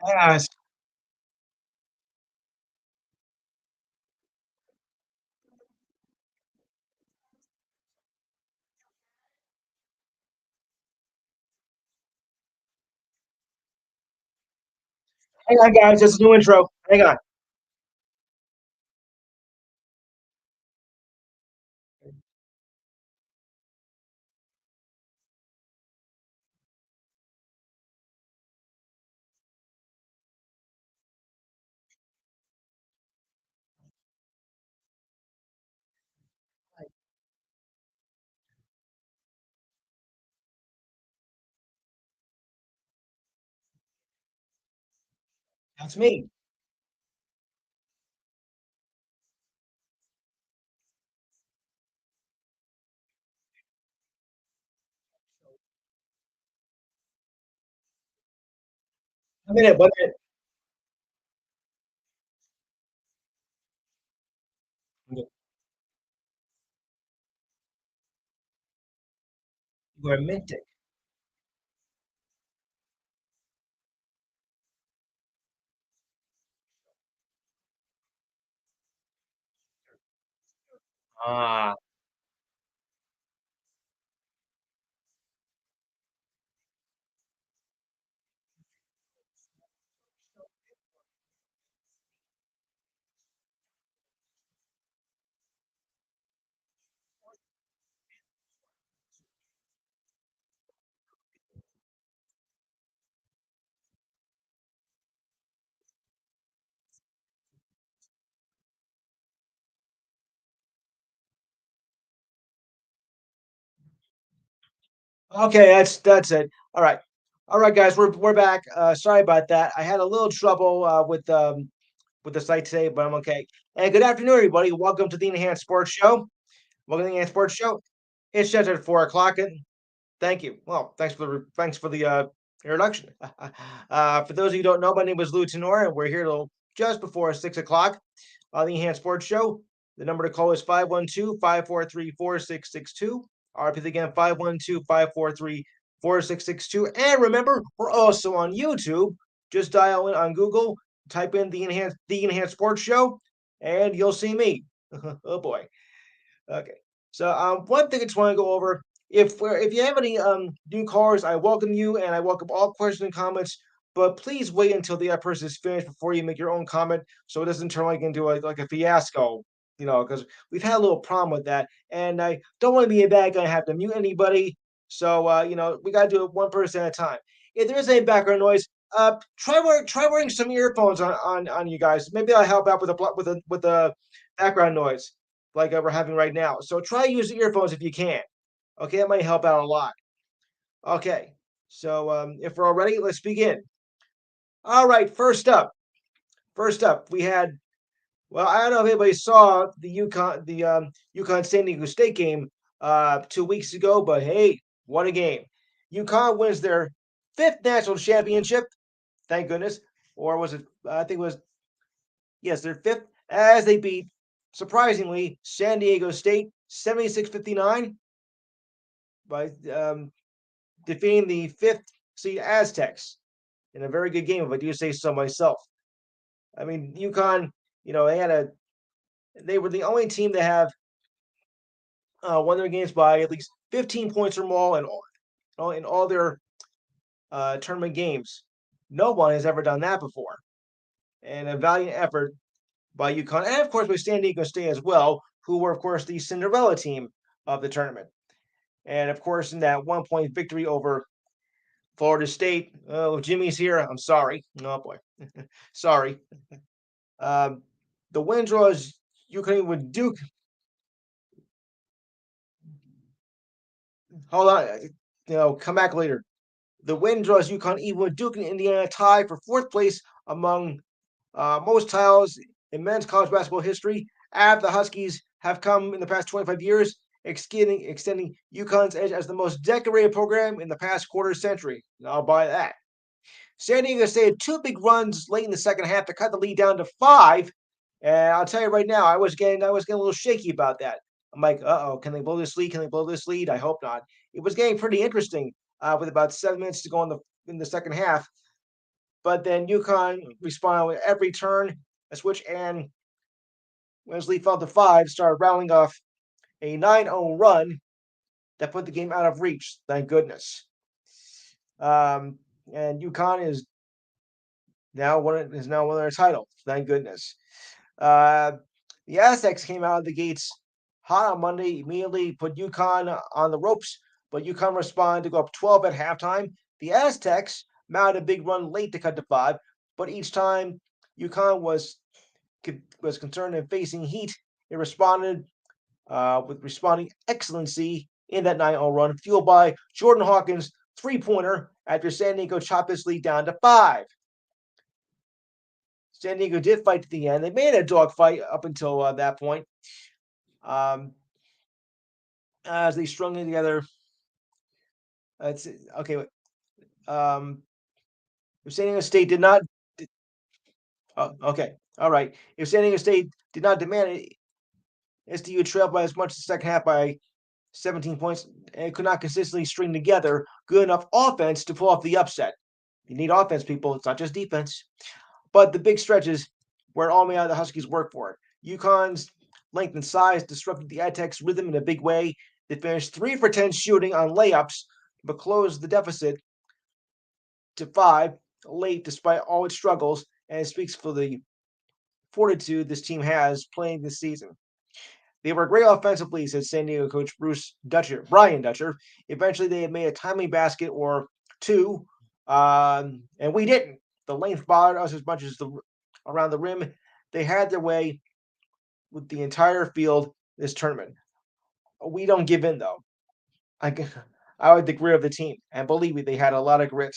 Yes. Hang on, guys. Just a new intro. Hang on. That's me. A minute. One minute. You are minting. Ah. Okay, that's it. All right, guys. We're back. Sorry about that. I had a little trouble with the site today, but I'm okay. And good afternoon, everybody. Welcome to the Enhanced Sports Show. Welcome to the Enhanced Sports Show. It's just at 4 o'clock, and thank you. Well, thanks for the introduction. For those of you who don't know, my name is Lou Tenor, and we're here till just before 6 o'clock on the Enhanced Sports Show. The number to call is 512-543-4662. I'll repeat again, 512-543-4662. And remember, we're also on YouTube. Just dial in on Google, type in the Enhanced Sports Show, and you'll see me. Oh boy. Okay. So one thing I just want to go over, if you have any new callers, I welcome you and I welcome all questions and comments. But please wait until the other person is finished before you make your own comment, so it doesn't turn like into a fiasco. Because we've had a little problem with that, and I don't want to be a bad guy and have to mute anybody. So we got to do it one person at a time. If there is any background noise, try wearing some earphones on you guys. Maybe I'll help out with the background noise like we're having right now. So try using earphones if you can. Okay, that might help out a lot. Okay, so if we're all ready, let's begin. All right, first up, we had. Well, I don't know if anybody saw the Yukon San Diego State game 2 weeks ago, but hey, what a game! Yukon wins their fifth national championship. Thank goodness, or was it? I think it was yes, their fifth, as they beat surprisingly San Diego State 76-59 by defeating the fifth seed Aztecs in a very good game, if I do say so myself. I mean, UConn, they were the only team to have won their games by at least 15 points or more in all their tournament games. No one has ever done that before, and a valiant effort by UConn, and of course by San Diego State as well, who were of course the Cinderella team of the tournament. And of course, in that 1 point victory over Florida State. Oh, Jimmy's here. I'm sorry. Oh boy, sorry. Um, the win draws UConn with Duke. Hold on, come back later. The win draws UConn even with Duke and Indiana tie for fourth place among most titles in men's college basketball history. After the Huskies have come in the past 25 years, extending UConn's edge as the most decorated program in the past quarter century. And I'll buy that. San Diego State had two big runs late in the second half to cut the lead down to five. And I'll tell you right now, I was getting a little shaky about that. I'm like, uh oh, can they blow this lead? Can they blow this lead? I hope not. It was getting pretty interesting with about 7 minutes to go in the second half. but then UConn responded with every turn, a switch, and Wesley fell to five, started rounding off a 9-0 run that put the game out of reach. Thank goodness. And UConn is now one of their titles. Thank goodness. Uh, the Aztecs came out of the gates hot on Monday, immediately put UConn on the ropes, but UConn responded to go up 12 at halftime. The Aztecs mounted a big run late to cut to five, but each time UConn was concerned in facing heat, it responded with responding excellency in that 9-0 run, fueled by Jordan Hawkins' three-pointer after San Diego chopped this lead down to five. San Diego did fight to the end. They made a dogfight up until that point. Um, as they strung it together. It's okay. If San Diego State did not, okay, all right. If San Diego State did not demand it, SDU trailed by as much as the second half by 17 points and could not consistently string together good enough offense to pull off the upset. You need offense, people. It's not just defense. But the big stretches where all the Huskies work for it. UConn's length and size disrupted the Aztecs' rhythm in a big way. They finished 3 for 10 shooting on layups, but closed the deficit to 5 late despite all its struggles, and it speaks for the fortitude this team has playing this season. They were great offensively, said San Diego coach Brian Dutcher. Eventually, they had made a timely basket or two, and we didn't. The length bothered us as much as around the rim. They had their way with the entire field this tournament. We don't give in, though. I, I like the grit of the team, and believe me, they had a lot of grit.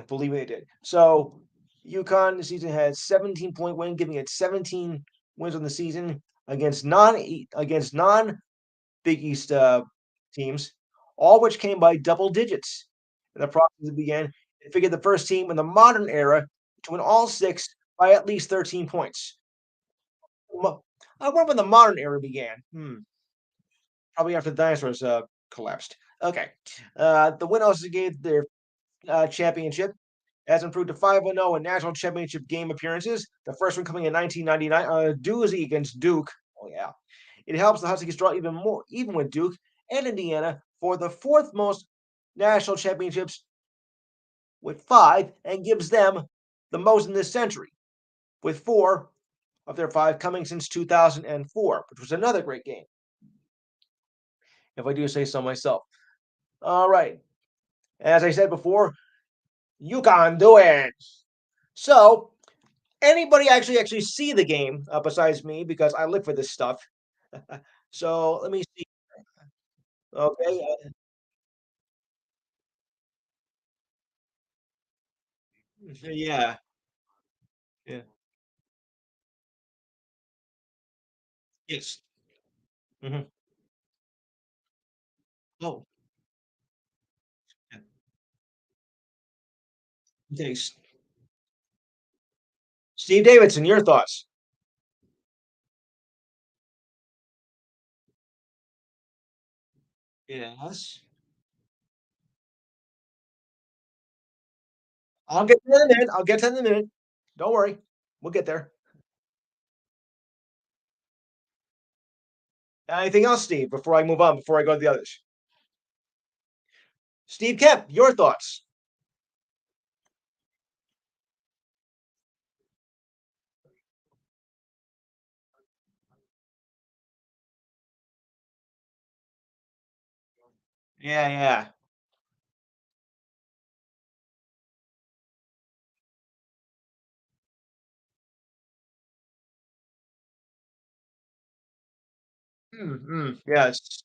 Believe me, they did. So, UConn this season had 17-point win, giving it 17 wins on the season against non Big East teams, all which came by double digits. And the process began. They figured the first team in the modern era to win all six by at least 13 points. I wonder when the modern era began. Probably after the dinosaurs collapsed. Okay. The win also gave their championship has improved to 5-0 in national championship game appearances. The first one coming in 1999 on a doozy against Duke. Oh yeah, it helps the Huskies draw even with Duke and Indiana for the fourth most national championships with 5, and gives them the most in this century, with 4 of their 5 coming since 2004, which was another great game, if I do say so myself. All right, as I said before, you can do it. So anybody actually see the game besides me because I live for this stuff. So let me see. Okay. Yeah. Yeah. Yes. Hmm. Oh. Yeah. Okay. Steve Davidson, your thoughts? Yes. I'll get to that in a minute. I'll get to that in a minute. Don't worry. We'll get there. Anything else, Steve, before I move on, before I go to the others? Steve Kemp, your thoughts? Yeah, yeah. Yes.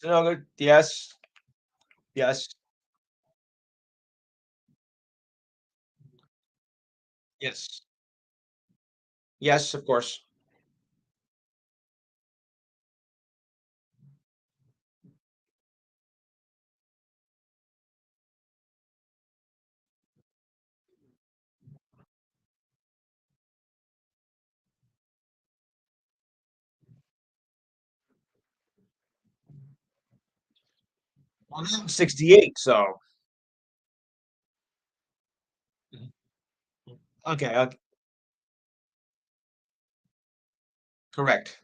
No, yes. Yes. Yes. Yes, of course. Well, now I'm 68, so okay, correct,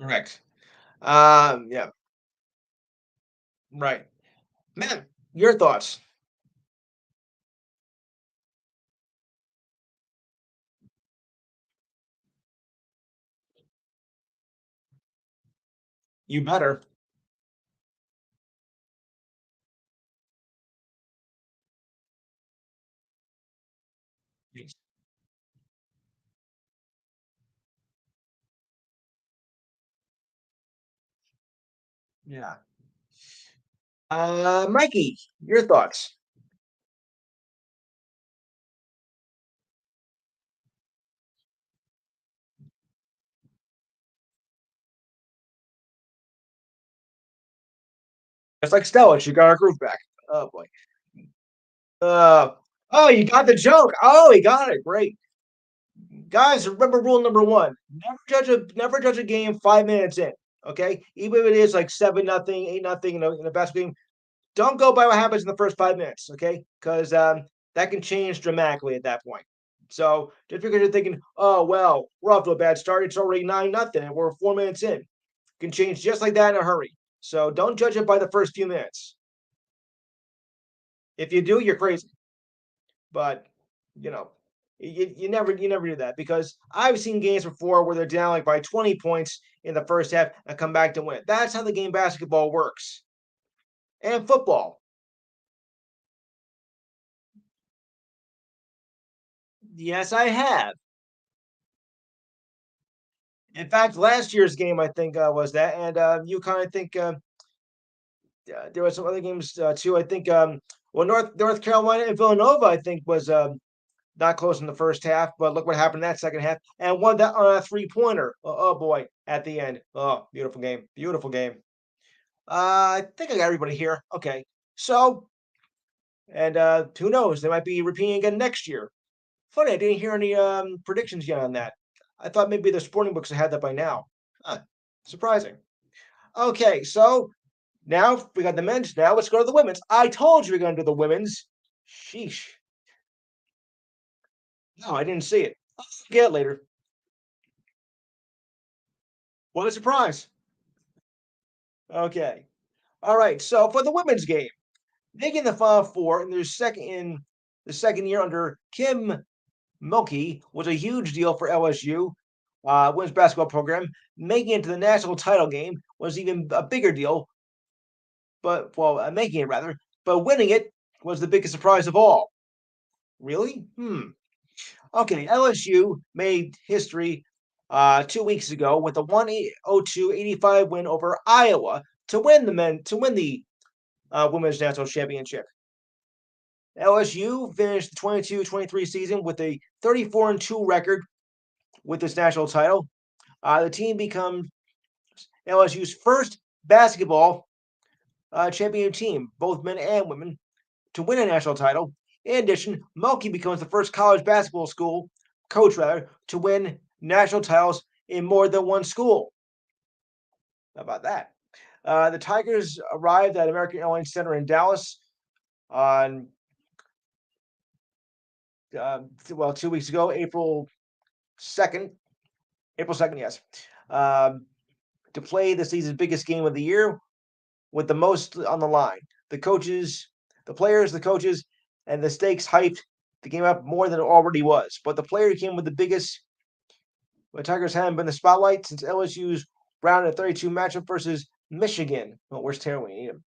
correct. Yeah, right. Man, your thoughts? You better. Yeah. Mikey, your thoughts? It's like Stella, she got her groove back. Oh boy. Uh, oh, you got the joke. Oh, he got it. Great. Guys, remember rule number one: never judge a game 5 minutes in. Okay, even if it is like 7-0, 8-0 in a basketball game, don't go by what happens in the first 5 minutes. Okay, because that can change dramatically at that point. So just because you're thinking, oh well, we're off to a bad start, it's already 9-0, and we're 4 minutes in, can change just like that in a hurry. So don't judge it by the first few minutes. If you do, you're crazy. But you know, you never do that because I've seen games before where they're down like by 20 points in the first half and come back to win. That's how the game basketball works. And football. Yes, I have. In fact, last year's game I think was that, and UConn. I think there was some other games too. I think well, North Carolina and Villanova. I think was not close in the first half, but look what happened in that second half, and won that on a 3-pointer. Oh boy, at the end. Oh, beautiful game, beautiful game. I think I got everybody here. Okay. So, and who knows? They might be repeating again next year. Funny, I didn't hear any predictions yet on that. I thought maybe the sporting books had that by now. Huh, surprising. Okay, so now we got the men's. Now let's go to the women's. I told you we are going to do the women's. Sheesh. No, I didn't see it. I'll get it later. What a surprise. Okay. All right. So for the women's game, making the Final Four in their second year under Kim Mulkey was a huge deal for LSU women's basketball program. Making it to the national title game was even a bigger deal, but well, making it rather, but winning it was the biggest surprise of all. Really? Okay, LSU made history 2 weeks ago with a 102-85 win over Iowa to win the women's national championship. LSU finished the 22-23 season with a 34-2 record with this national title. The team becomes LSU's first basketball champion team, both men and women, to win a national title. In addition, Mulkey becomes the first college basketball school coach, rather, to win national titles in more than one school. How about that? The Tigers arrived at American Airlines Center in Dallas on well 2 weeks ago, April 2nd. April 2nd, yes, um, to play the season's biggest game of the year with the most on the line. The coaches, the players, the coaches, and the stakes hyped the game up more than it already was. But the player came with the biggest. The Tigers hadn't been in the spotlight since LSU's round of 32 matchup versus Michigan. Well, where's Terry? We need him.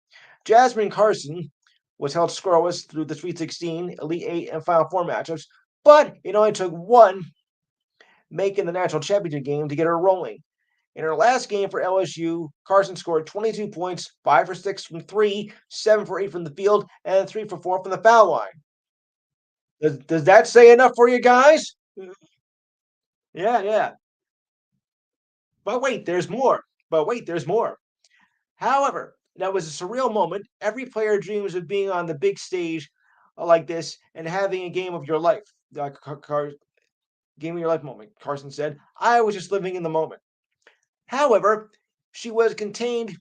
Jasmine Carson was held scoreless through the Sweet 16, Elite Eight, and Final Four matchups, but it only took one making the national championship game to get her rolling. In her last game for LSU, Carson scored 22 points, 5 for 6 from 3, 7 for 8 from the field, and 3 for 4 from the foul line. Does that say enough for you guys? Yeah, yeah. But wait, there's more. But wait, there's more. However, that was a surreal moment. Every player dreams of being on the big stage like this and having a game of your life. game of your life moment, Carson said. I was just living in the moment. However, she was contained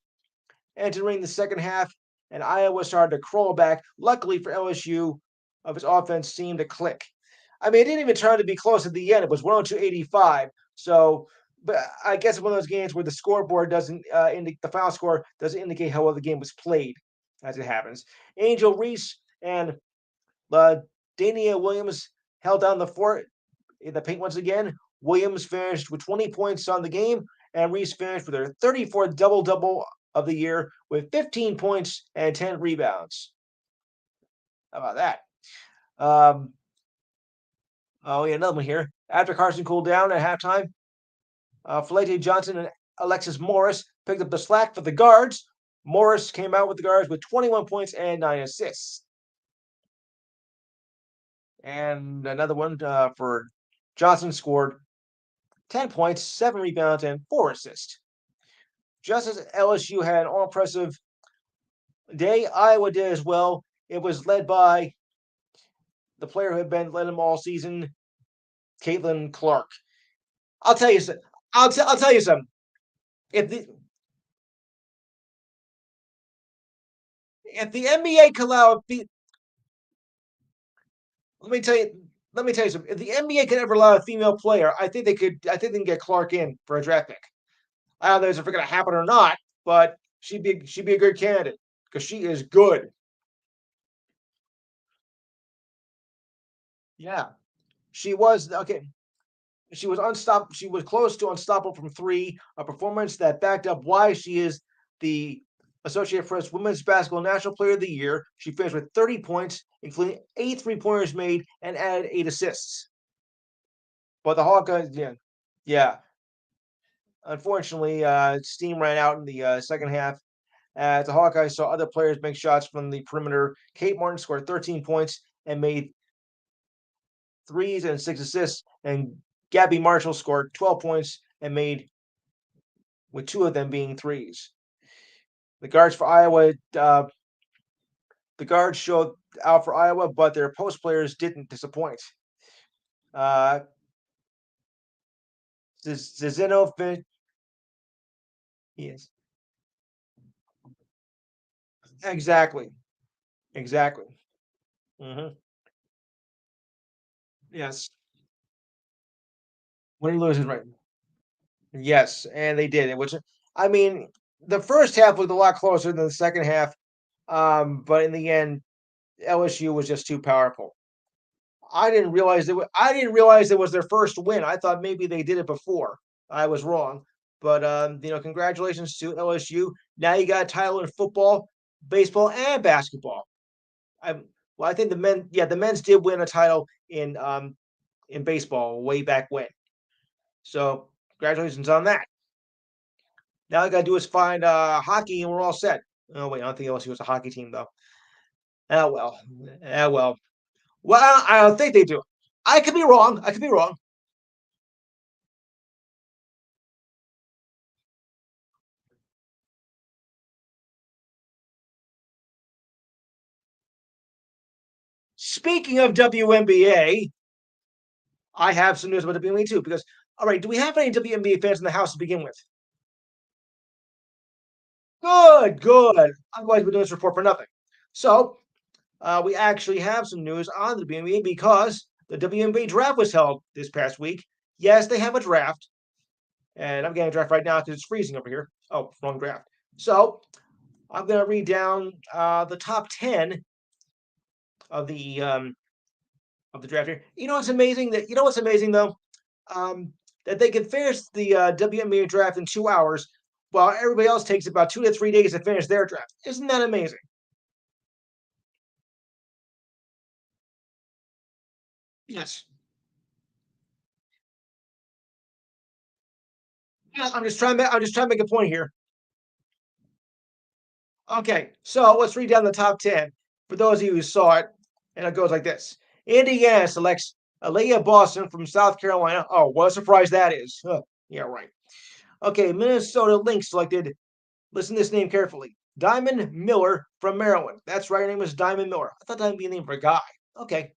entering the second half, and Iowa started to crawl back. Luckily for LSU, of its offense seemed to click. I mean, it didn't even turn to be close at the end. It was 102-85. So, but I guess it's one of those games where the scoreboard doesn't indicate, the final score doesn't indicate how well the game was played, as it happens. Angel Reese and Dania Williams held down the fort in the paint once again. Williams finished with 20 points on the game, and Reese finished with her 34th double-double of the year with 15 points and 10 rebounds. How about that? Oh, yeah, another one here. After Carson cooled down at halftime, Falete Johnson and Alexis Morris picked up the slack for the guards. Morris came out with the guards with 21 points and 9 assists. And another one for Johnson scored 10 points, 7 rebounds, and 4 assists. Just as LSU had an all-impressive day, Iowa did as well. It was led by the player who had been led them all season, Caitlin Clark. I'll tell you something. I'll tell you something. If the NBA can allow, let me tell you something. If the NBA can ever allow a female player, I think they could. I think they can get Clark in for a draft pick. I don't know if it's going to happen or not, but she'd be a good candidate because she is good. Yeah, she was okay. She was unstoppable. She was close to unstoppable from three. A performance that backed up why she is the Associated Press Women's Basketball National Player of the Year. She finished with 30 points, including 8 3-pointers made and added 8 assists. But the Hawkeyes, yeah. Unfortunately, steam ran out in the second half. As the Hawkeyes saw other players make shots from the perimeter, Kate Martin scored 13 points and made threes and 6 assists, and Gabby Marshall scored 12 points and made, with 2 of them being threes. The guards for Iowa, the guards showed out for Iowa, but their post players didn't disappoint. Zizino finished. Yes, exactly, exactly. Mm-hmm. Yes, winning losing right. Yes, and they did. Which I mean, the first half was a lot closer than the second half, but in the end, LSU was just too powerful. I didn't realize it was their first win. I thought maybe they did it before. I was wrong. But congratulations to LSU. Now you got a title in football, baseball, and basketball. I I think the men's did win a title in baseball way back when. So congratulations on that. Now all I gotta do is find hockey and we're all set. Oh wait, I don't think LSU was a hockey team though. Oh well. Oh well. Well, I don't think they do. I could be wrong. I could be wrong. Speaking of WNBA, I have some news about WNBA too. Because, all right, do we have any WNBA fans in the house to begin with? Good, good. Otherwise, we're doing this report for nothing. So, we actually have some news on the WNBA because the WNBA draft was held this past week. Yes, they have a draft, and I'm getting a draft right now because it's freezing over here. Oh, wrong draft. So, I'm going to read down the top 10 of the draft here. You know what's amazing though? That they can finish the WNBA draft in 2 hours, while everybody else takes about 2 to 3 days to finish their draft. Isn't that amazing? Yes. Yeah, I'm just trying to make a point here. Okay, so let's read down the top 10 for those of you who saw it, and it goes like this: Indiana selects Aliyah Boston from South Carolina. Oh, what a surprise that is! Huh. Yeah, right. Okay, Minnesota Lynx selected. Listen to this name carefully. Diamond Miller from Maryland. That's right. Her name was Diamond Miller. I thought that would be a name for a guy. Okay.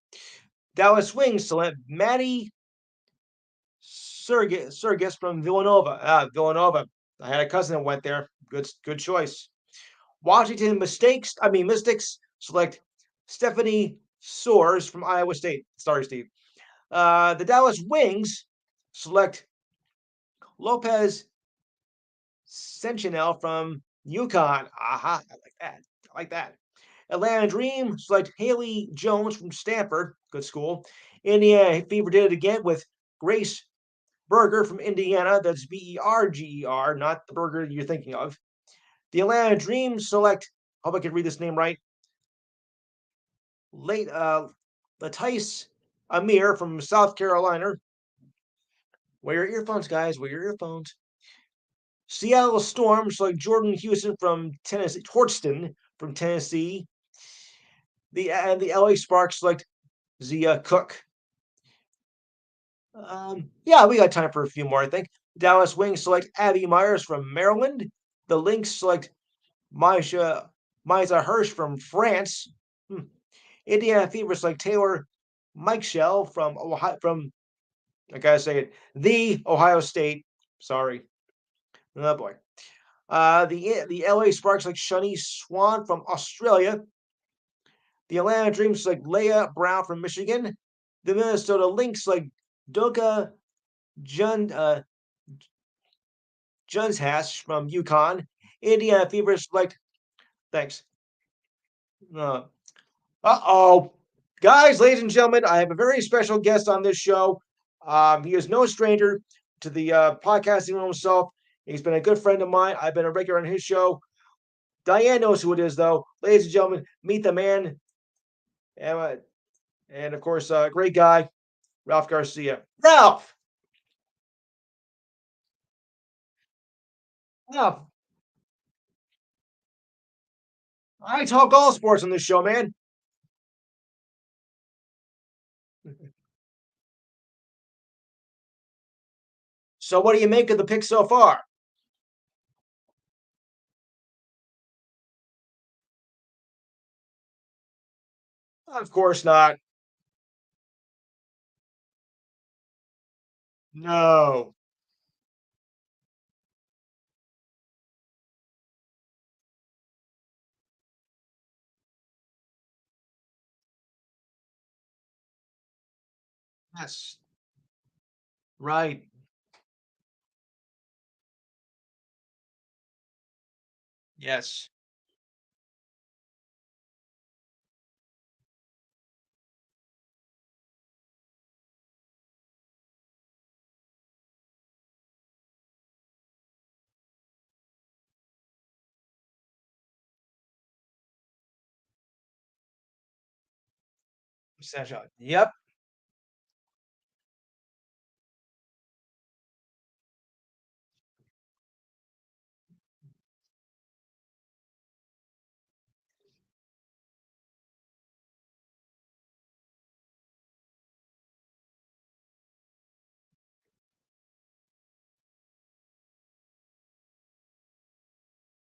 Dallas Wings select Maddie Sergis from Villanova. Villanova. I had a cousin that went there. Good choice. Washington Mystics select Stephanie Soares from Iowa State. Sorry, Steve. The Dallas Wings select Lopez Sentinel from UConn. Aha, I like that. I like that. Atlanta Dream select Haley Jones from Stanford. Good school. Indiana Fever did it again with Grace Berger from Indiana. That's Berger, not the burger you're thinking of. The Atlanta Dream select, hope I can read this name right, late Latice Amir from South Carolina. Wear your earphones, guys. Wear your earphones. Seattle Storms like Jordan Houston from Tennessee, Tortston from Tennessee. The LA Sparks select Zia Cook. Yeah, we got time for a few more, I think. Dallas Wings select Abby Myers from Maryland. The Lynx select Misa Hirsch from France. Indiana Fever select Taylor Mike Shell from Ohio, from I gotta say it, the Ohio State. Sorry. Oh boy. The LA Sparks like Shani Swan from Australia. The Atlanta Dreams like Leia Brown from Michigan. The Minnesota Lynx like Doka Jun Junshash from UConn. Indiana Fever select thanks. Uh oh. Guys, ladies and gentlemen, I have a very special guest on this show. He is no stranger to the podcasting room himself. He's been a good friend of mine. I've been a regular on his show. Diane knows who it is, though. Ladies and gentlemen, meet the man, and, and of course, great guy, Ralph Garcia. Ralph! Ralph, I talk all sports on this show, man. So, what do you make of the pick so far? Of course not. No. Yes. Right. Yes. Snapshot. Yep.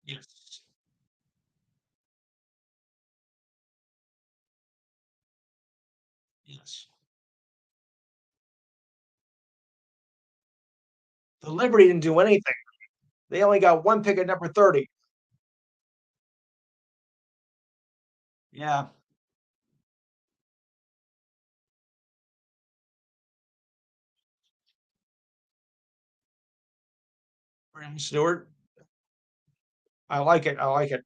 Yes. Yes. The Liberty didn't do anything. They only got one pick at number 30. Yeah. Brandon Stewart. I like it. I like it.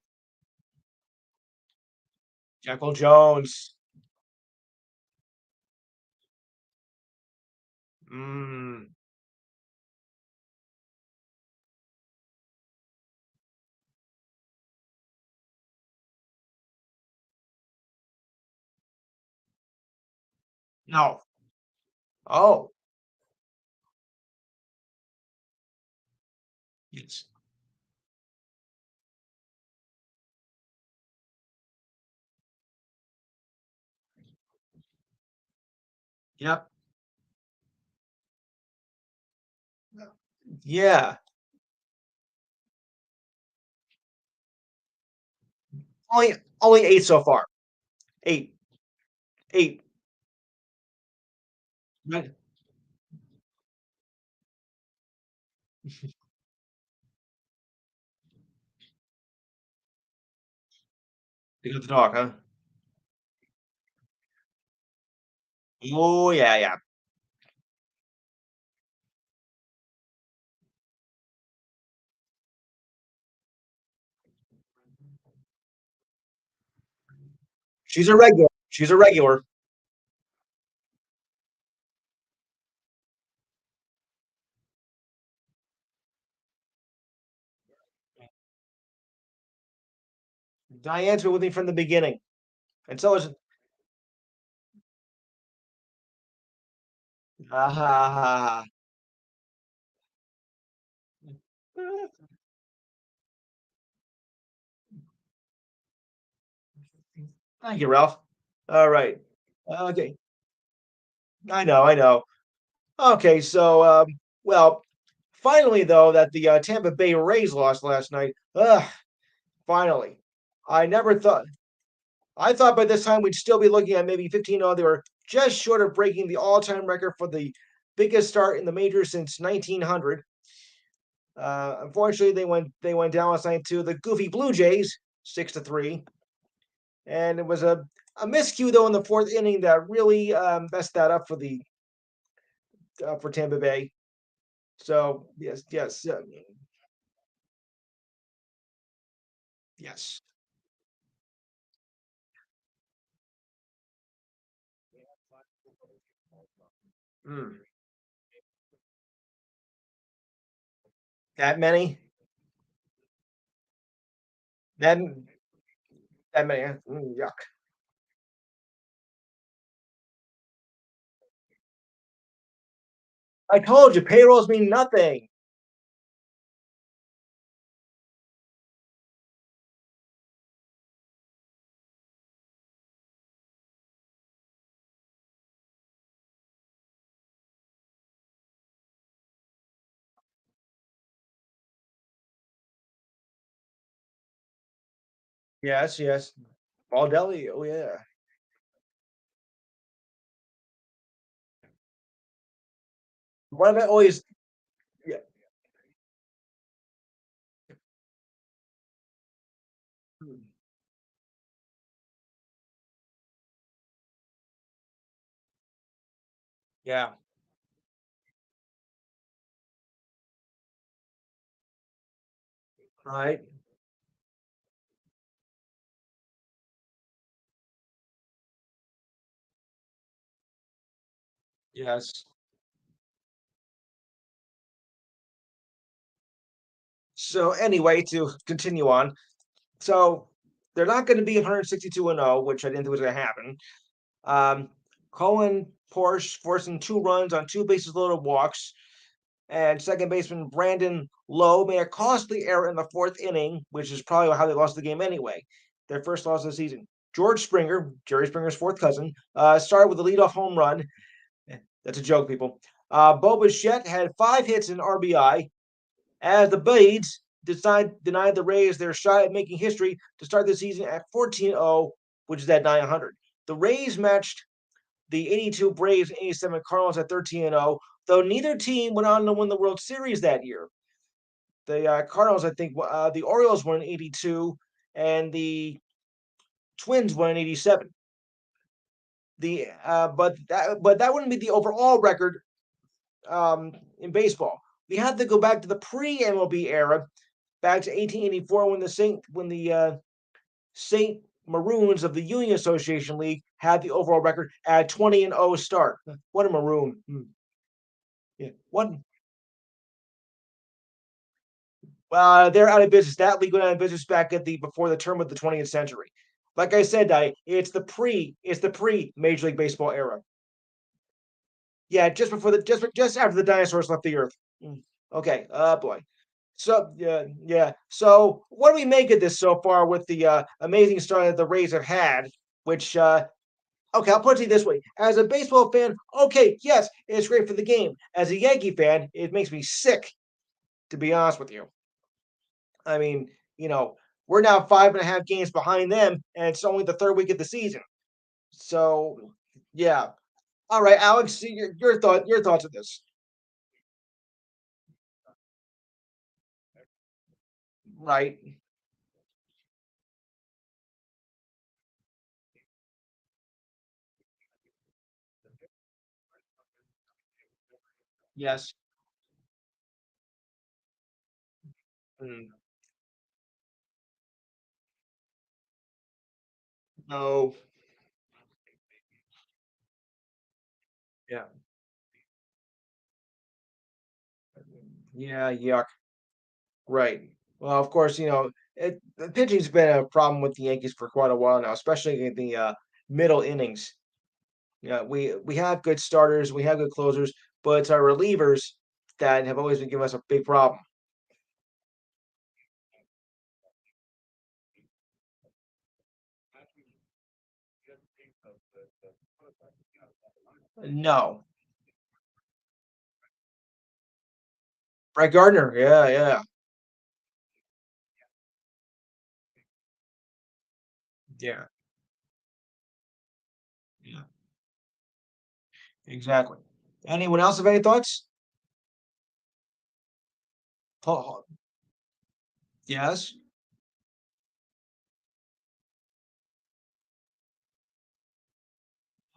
Jekyll Jones. Mm, no. Oh, yes. Yep. Yeah. Only only eight so far. Eight. Eight. Right. You got the dog, huh? Oh, yeah, yeah. She's a regular. She's a regular. Diane's been with me from the beginning, and so is ha ha ha. Thank you, Ralph. All right. Okay. I know, I know. Okay, so well, finally though, that the Tampa Bay Rays lost last night. Ugh, finally. I never thought. I thought by this time we'd still be looking at maybe 15-0. They were just short of breaking the all-time record for the biggest start in the majors since 1900. Unfortunately, they went down last night to the goofy Blue Jays, 6-3, and it was a miscue though in the fourth inning that really messed that up for Tampa Bay. So yes, yes, yes. Mm. That many? That that many? Yuck! I told you, payrolls mean nothing. Yes, yes. Baldelli. Oh yeah. What have I always? Yeah. Mm. Yeah. Right. Yes. So anyway, to continue on, so they're not going to be 162-0, which I didn't think was going to happen. Um, Cohen Porsche forcing 2 runs on 2 bases loaded walks, and second baseman Brandon Lowe made a costly error in the fourth inning, which is probably how they lost the game anyway. Their first loss of the season. George Springer, Jerry Springer's fourth cousin, started with a leadoff home run. That's a joke, people. Bo Bichette had 5 hits and RBI, as the Blades denied the Rays their shot at making history to start the season at 14-0, which is at 900. The Rays matched the 82 Braves and 87 Cardinals at 13-0, though neither team went on to win the World Series that year. The Cardinals, I think, the Orioles won in 82, and the Twins won in 87. But that wouldn't be the overall record in baseball. We have to go back to the pre-MLB era, back to 1884 when the Saint Maroons of the Union Association League had the overall record at 20-0 start. What a maroon! Yeah. What? They're out of business. That league went out of business back at the before the turn of the 20th century. Like I said, it's the pre Major League Baseball era. Yeah, just after the dinosaurs left the earth. Mm. Okay. Boy. So yeah, yeah. So what do we make of this so far with the amazing start that the Rays have had? Which okay, I'll put it to you this way: as a baseball fan, okay, yes, it's great for the game. As a Yankee fan, it makes me sick, to be honest with you. I mean, you know, we're now 5.5 games behind them, and it's only the third week of the season. So yeah. All right, Alex, your thoughts on this? Right. Yes. Mm. No. Yeah. Yeah. Yuck. Right. Well, of course, the pitching's been a problem with the Yankees for quite a while now, especially in the middle innings. Yeah, we have good starters, we have good closers, but it's our relievers that have always been giving us a big problem. No. Brett Gardner. Yeah, yeah. Yeah. Yeah. Exactly. Anyone else have any thoughts? Oh, yes.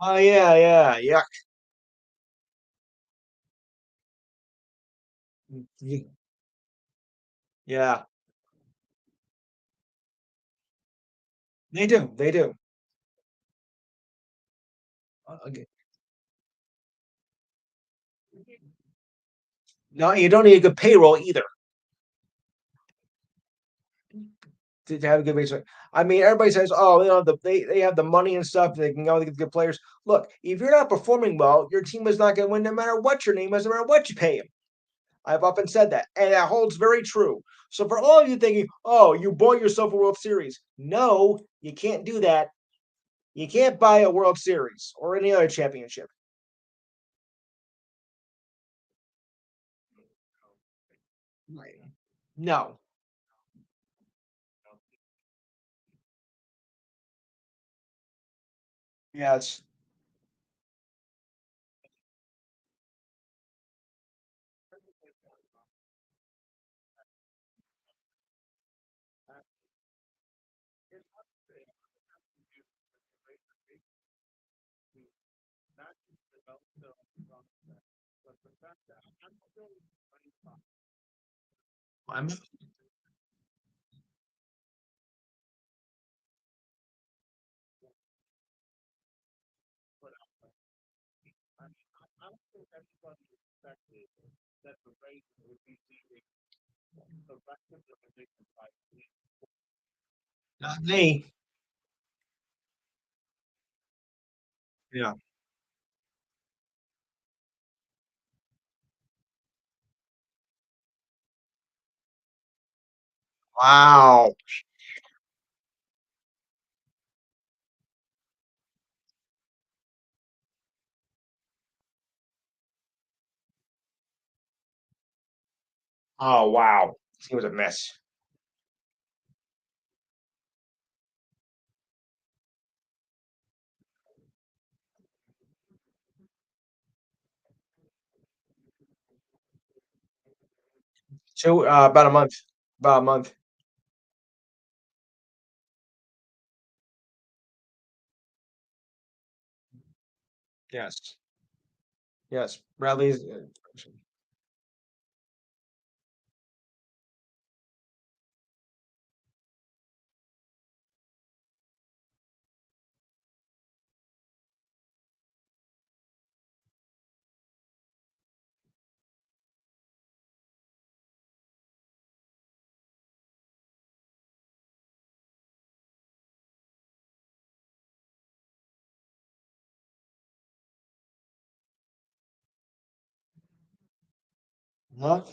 Oh yeah, yeah, yeah. Yeah. They do. They do. Okay. No, you don't need a good payroll either to have a good base. I mean, everybody says, "Oh, they have the money and stuff. They can go get good players." Look, if you're not performing well, your team is not going to win, no matter what your name is, no matter what you pay them. I've often said that, and that holds very true. So for all of you thinking, "Oh, you bought yourself a World Series," no, you can't do that. You can't buy a World Series or any other championship. Right. No. Yes. I'm not me. Yeah. Wow. Oh, wow. He was a mess. So, about a month. About a month. Yes. Yes. Bradley's. Huh?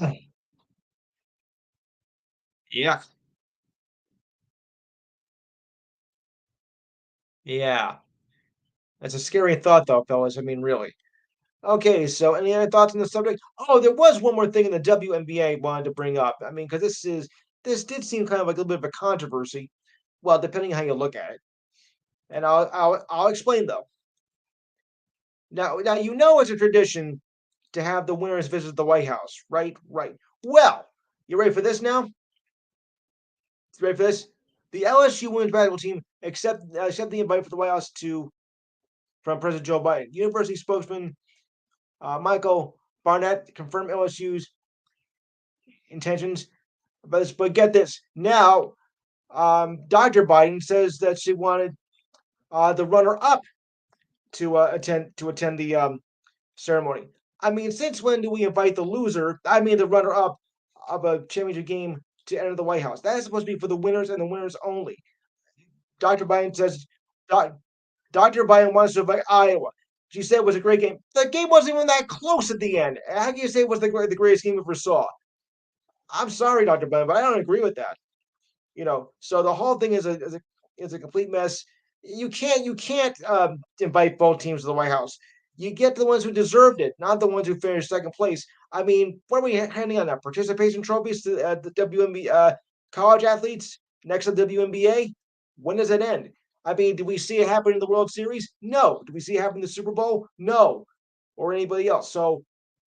Yeah. Yeah. That's a scary thought, though, fellas. I mean, really. Okay, so any other thoughts on the subject? Oh, there was one more thing in the WNBA wanted to bring up. I mean, because this did seem kind of like a little bit of a controversy. Well, depending how you look at it, and I'll explain though. Now it's a tradition to have the winners visit the White House, right? Right. Well, you ready for this now? Ready for this? The LSU women's basketball team accept the invite for the White House to from President Joe Biden. University spokesman Michael Barnett confirmed LSU's intentions. But get this now, Dr. Biden says that she wanted the runner-up to attend the ceremony. I mean, since when do we invite the loser? I mean, the runner-up of a championship game to enter the White House. That is supposed to be for the winners and the winners only. Dr. Biden says Dr. Biden wants to invite Iowa. She said it was a great game. The game wasn't even that close at the end. How can you say it was the greatest game we ever saw? I'm sorry, Dr. Biden, but I don't agree with that. So the whole thing is a complete mess. You can't invite both teams to the White House. You get the ones who deserved it, not the ones who finished second place. I mean, what are we handing on that participation trophies to the WNBA college athletes next to WNBA? When does it end? I mean, do we see it happen in the World Series? No. Do we see it happen in the Super Bowl? No. Or anybody else. So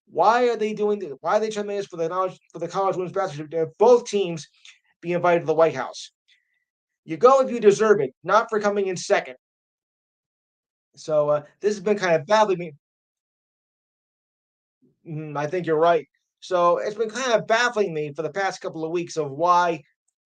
why are they doing this? Why are they trying to make this for the college women's basketball? To have both teams be invited to the White House. You go if you deserve it, not for coming in second. So this has been kind of baffling me. I think you're right. So it's been kind of baffling me for the past couple of weeks of why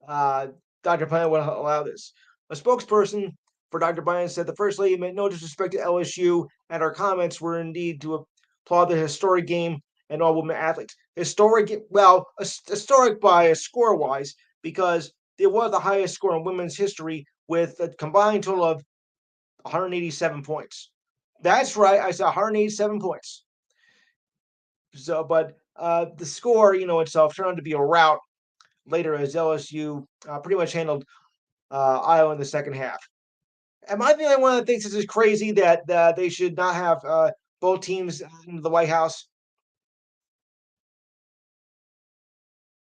uh, Dr. Biden would allow this. A spokesperson for Dr. Biden said the First Lady meant no disrespect to LSU, and our comments were indeed to applaud the historic game and all women athletes. Historic, well, historic by a score wise, because it was the highest score in women's history with a combined total of 187 points. That's right. I said 187 points. So, but the score, itself turned out to be a rout later as LSU pretty much handled Iowa in the second half. Am I the only one that thinks this is crazy that they should not have both teams in the White House?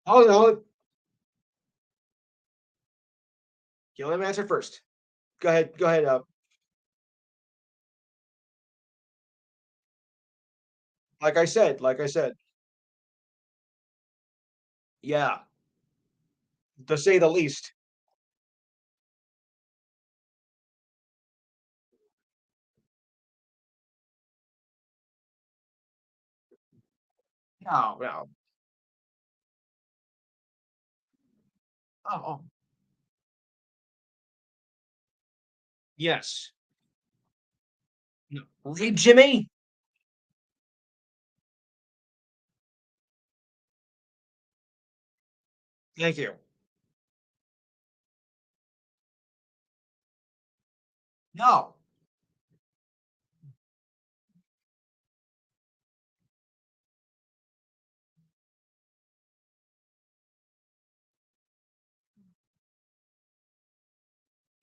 Oh, okay, let me answer first. Go ahead. Go ahead. Like I said, yeah, to say the least. No, no. Oh, oh, yes. No. Really, Jimmy? Thank you. No.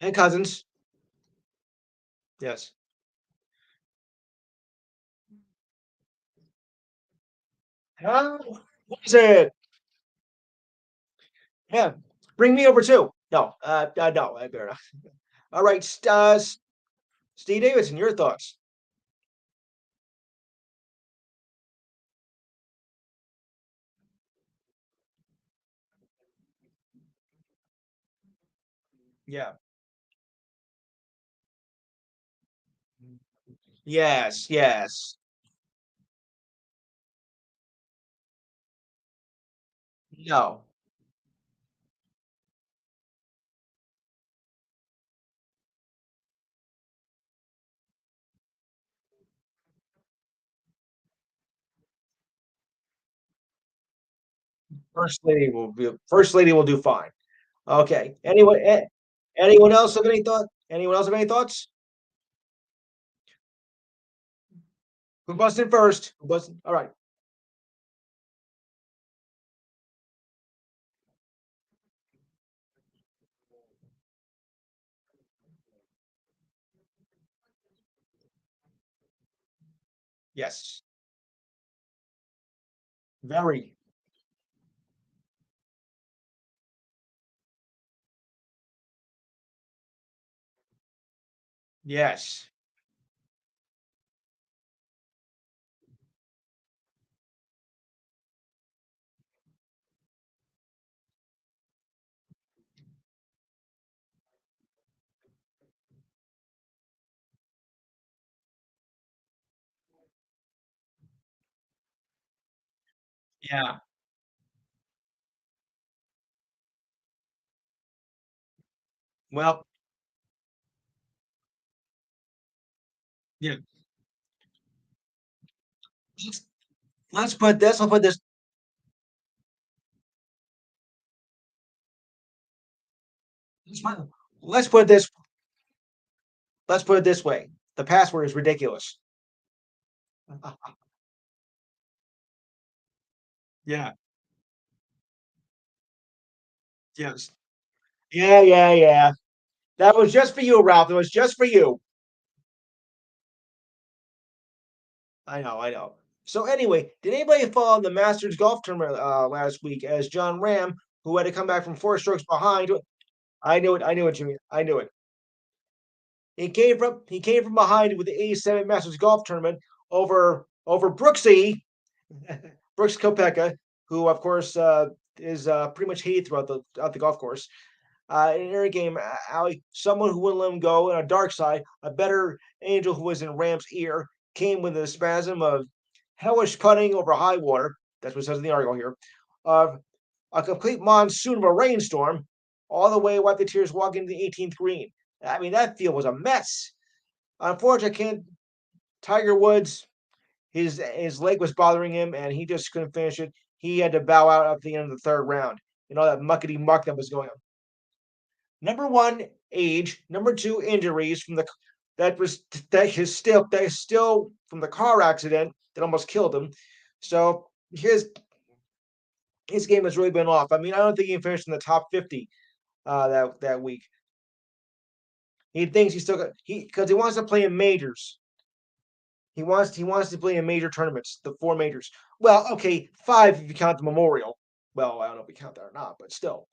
And Cousins. Yes. How was it? Yeah. Bring me over too. No, no, I better not. All right, Steve Davidson, your thoughts? Yeah. Yes, yes. No. First lady will do fine. Okay. Anyone else have any thought? Anyone else have any thoughts? Who busted first? Who busted? All right. Yes. Very. Yes. Yeah. Well, yeah. Let's let's put let's put this let's put it this way. The password is ridiculous. Yeah. Yes. Yeah, yeah, yeah. That was just for you, Ralph. It was just for you. I know, I know. So anyway, did anybody follow the Masters golf tournament last week as John Ram, who had to come back from 4 strokes behind? I knew it. I knew it, Jimmy. I knew it. He came from behind with the 87 Masters golf tournament over Brooksy, Brooks Koepka, who of course is pretty much hated throughout the golf course. In every game, Ali, someone who wouldn't let him go, and a dark side, a better angel who was in Ram's ear, came with a spasm of hellish putting over high water. That's what it says in the article here. Of a complete monsoon of a rainstorm, all the way wiped the tears walking to the 18th green. I mean, that field was a mess. Unfortunately, can't, Tiger Woods, his leg was bothering him, and he just couldn't finish it. He had to bow out at the end of the third round. And all that muckety muck that was going on. Number one, age. Number two, injuries from the that was that is still from the car accident that almost killed him. So his game has really been off. I mean, I don't think he finished in the top 50 that week. He thinks he's still got he because he wants to play in majors. He wants to play in major tournaments, the four majors. Well, okay, five if you count the Memorial. Well, I don't know if we count that or not, but still.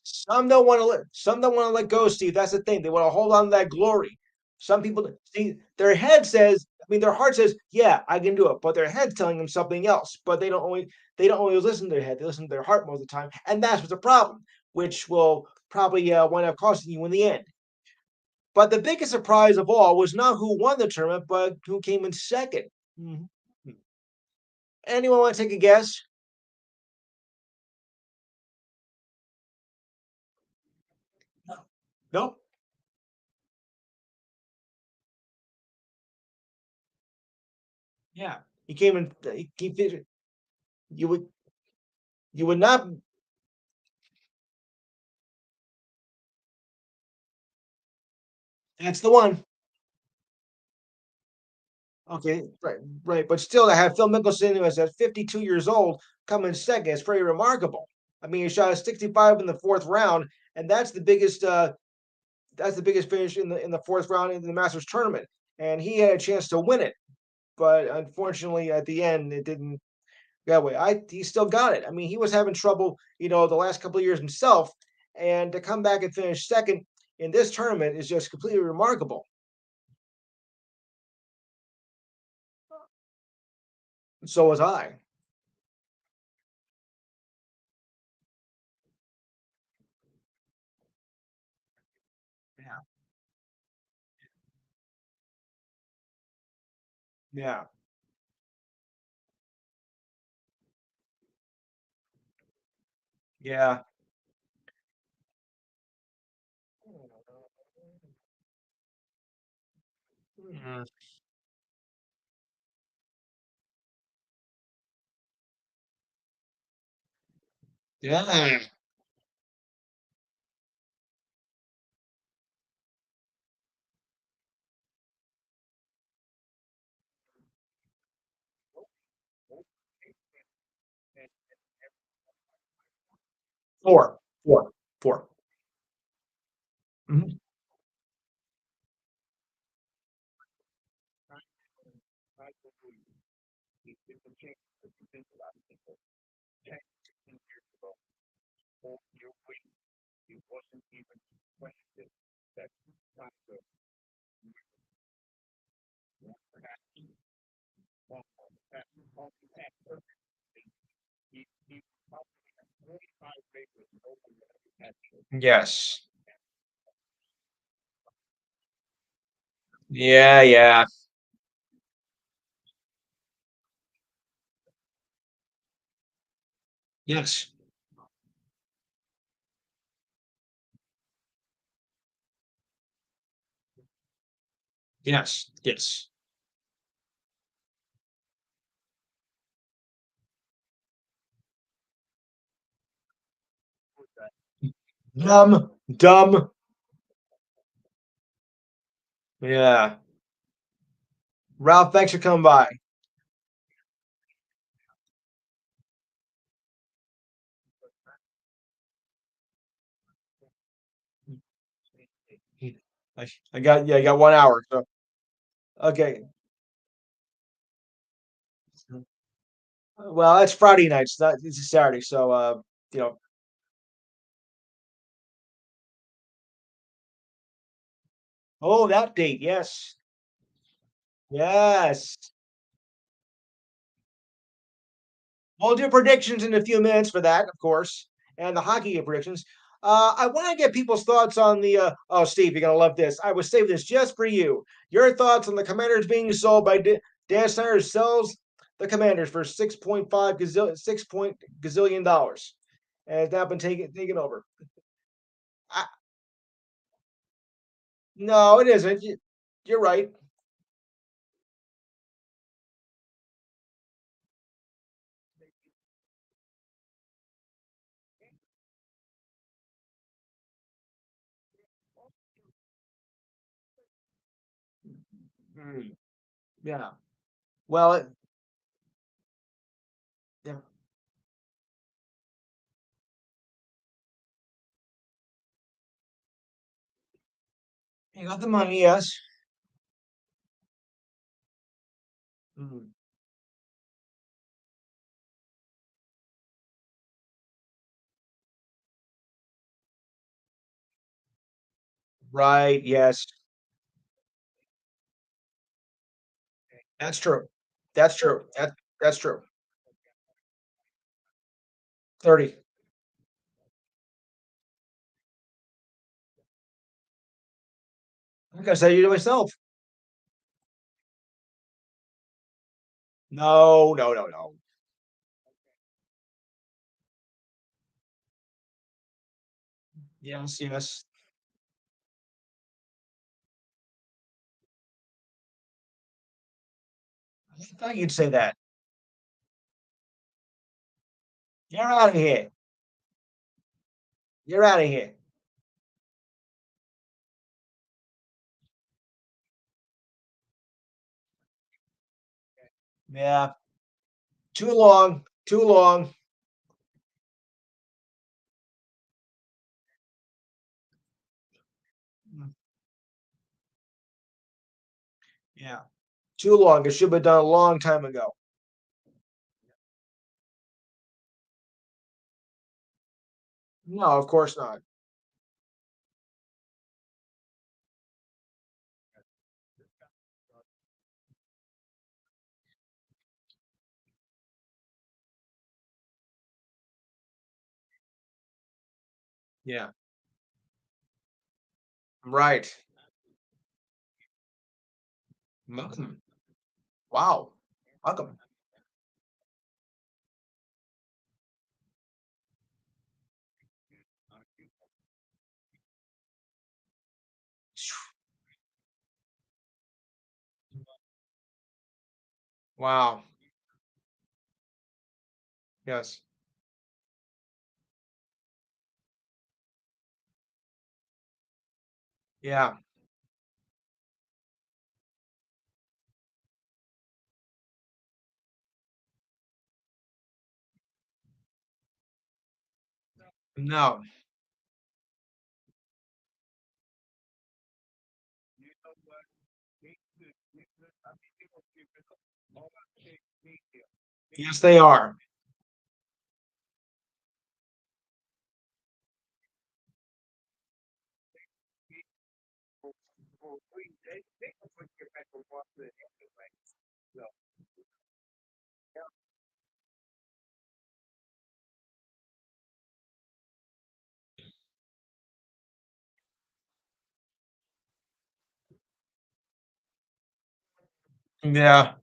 Some don't want to let go, Steve. That's the thing. They want to hold on to that glory. Some people see their head says, I mean, their heart says, "Yeah, I can do it," but their head's telling them something else. But they don't always listen to their head. They listen to their heart most of the time, and that's what's a problem, which will probably wind up costing you in the end. But the biggest surprise of all was not who won the tournament, but who came in second. Mhm. Anyone want to take a guess? No. Nope. Yeah, he came in. You would you would not. That's the one. Okay, right, right. But still, to have Phil Mickelson, who is at 52 years old, come in second is pretty remarkable. I mean, he shot a 65 in the fourth round, and that's the biggest finish in the fourth round in the Masters tournament. And he had a chance to win it, but unfortunately, at the end, it didn't go that way. He still got it. I mean, he was having trouble, the last couple of years himself, and to come back and finish second in this tournament is just completely remarkable. So was I. Yeah. Yeah. Yeah. Mm. Yeah. 4. 4. 4. Mhm. Yes. Yeah, yeah. Yes. Yes. Yes. Dumb. Dumb. Yeah. Ralph, thanks for coming by. I got yeah, I got 1 hour. So okay. Well, that's Friday nights. Not it's a Saturday. So you know. Oh, that date. Yes. Yes. We'll do predictions in a few minutes for that, of course, and the hockey game predictions. I want to get people's thoughts on the. Oh, Steve, you're gonna love this. I was saving this just for you. Your thoughts on the Commanders being sold by Dan Snyder sells the Commanders for 6 point dollars, and it's now been taken over. I, no, it isn't. You're right. Mm, yeah. Well, yeah. You got the money, yes. Mm, right. Yes. That's true. That's true. That's true. 30. Like I said you to myself. No, no, no, no. Yes, yes. I thought you'd say that. You're out of here. You're out of here. Yeah. Too long. Too long. Mm, yeah. Too long. It should have been done a long time ago. No, of course not. Yeah. Right. Welcome. Wow. Welcome. Wow. Yes. Yeah. No. Yes, they are. Yeah.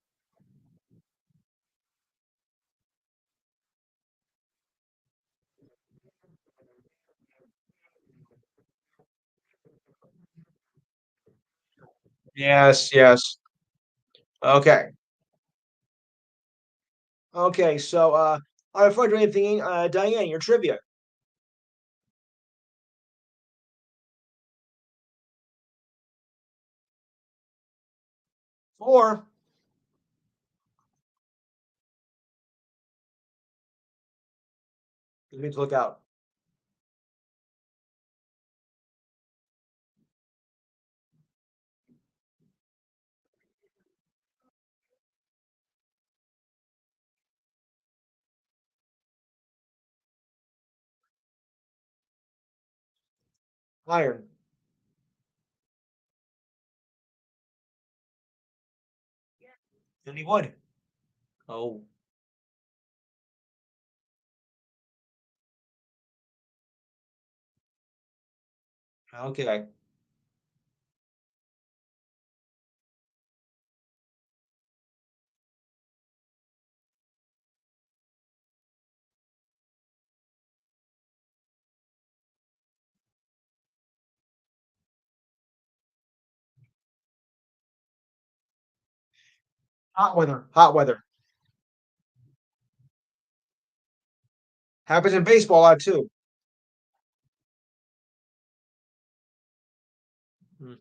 Yes, yes. Okay. Okay, so, I'm afraid of anything, Diane, your trivia. 4. You need to look out. Iron. Any wood. Oh, okay. Hot weather. Hot weather. Happens in baseball a lot too. Mm.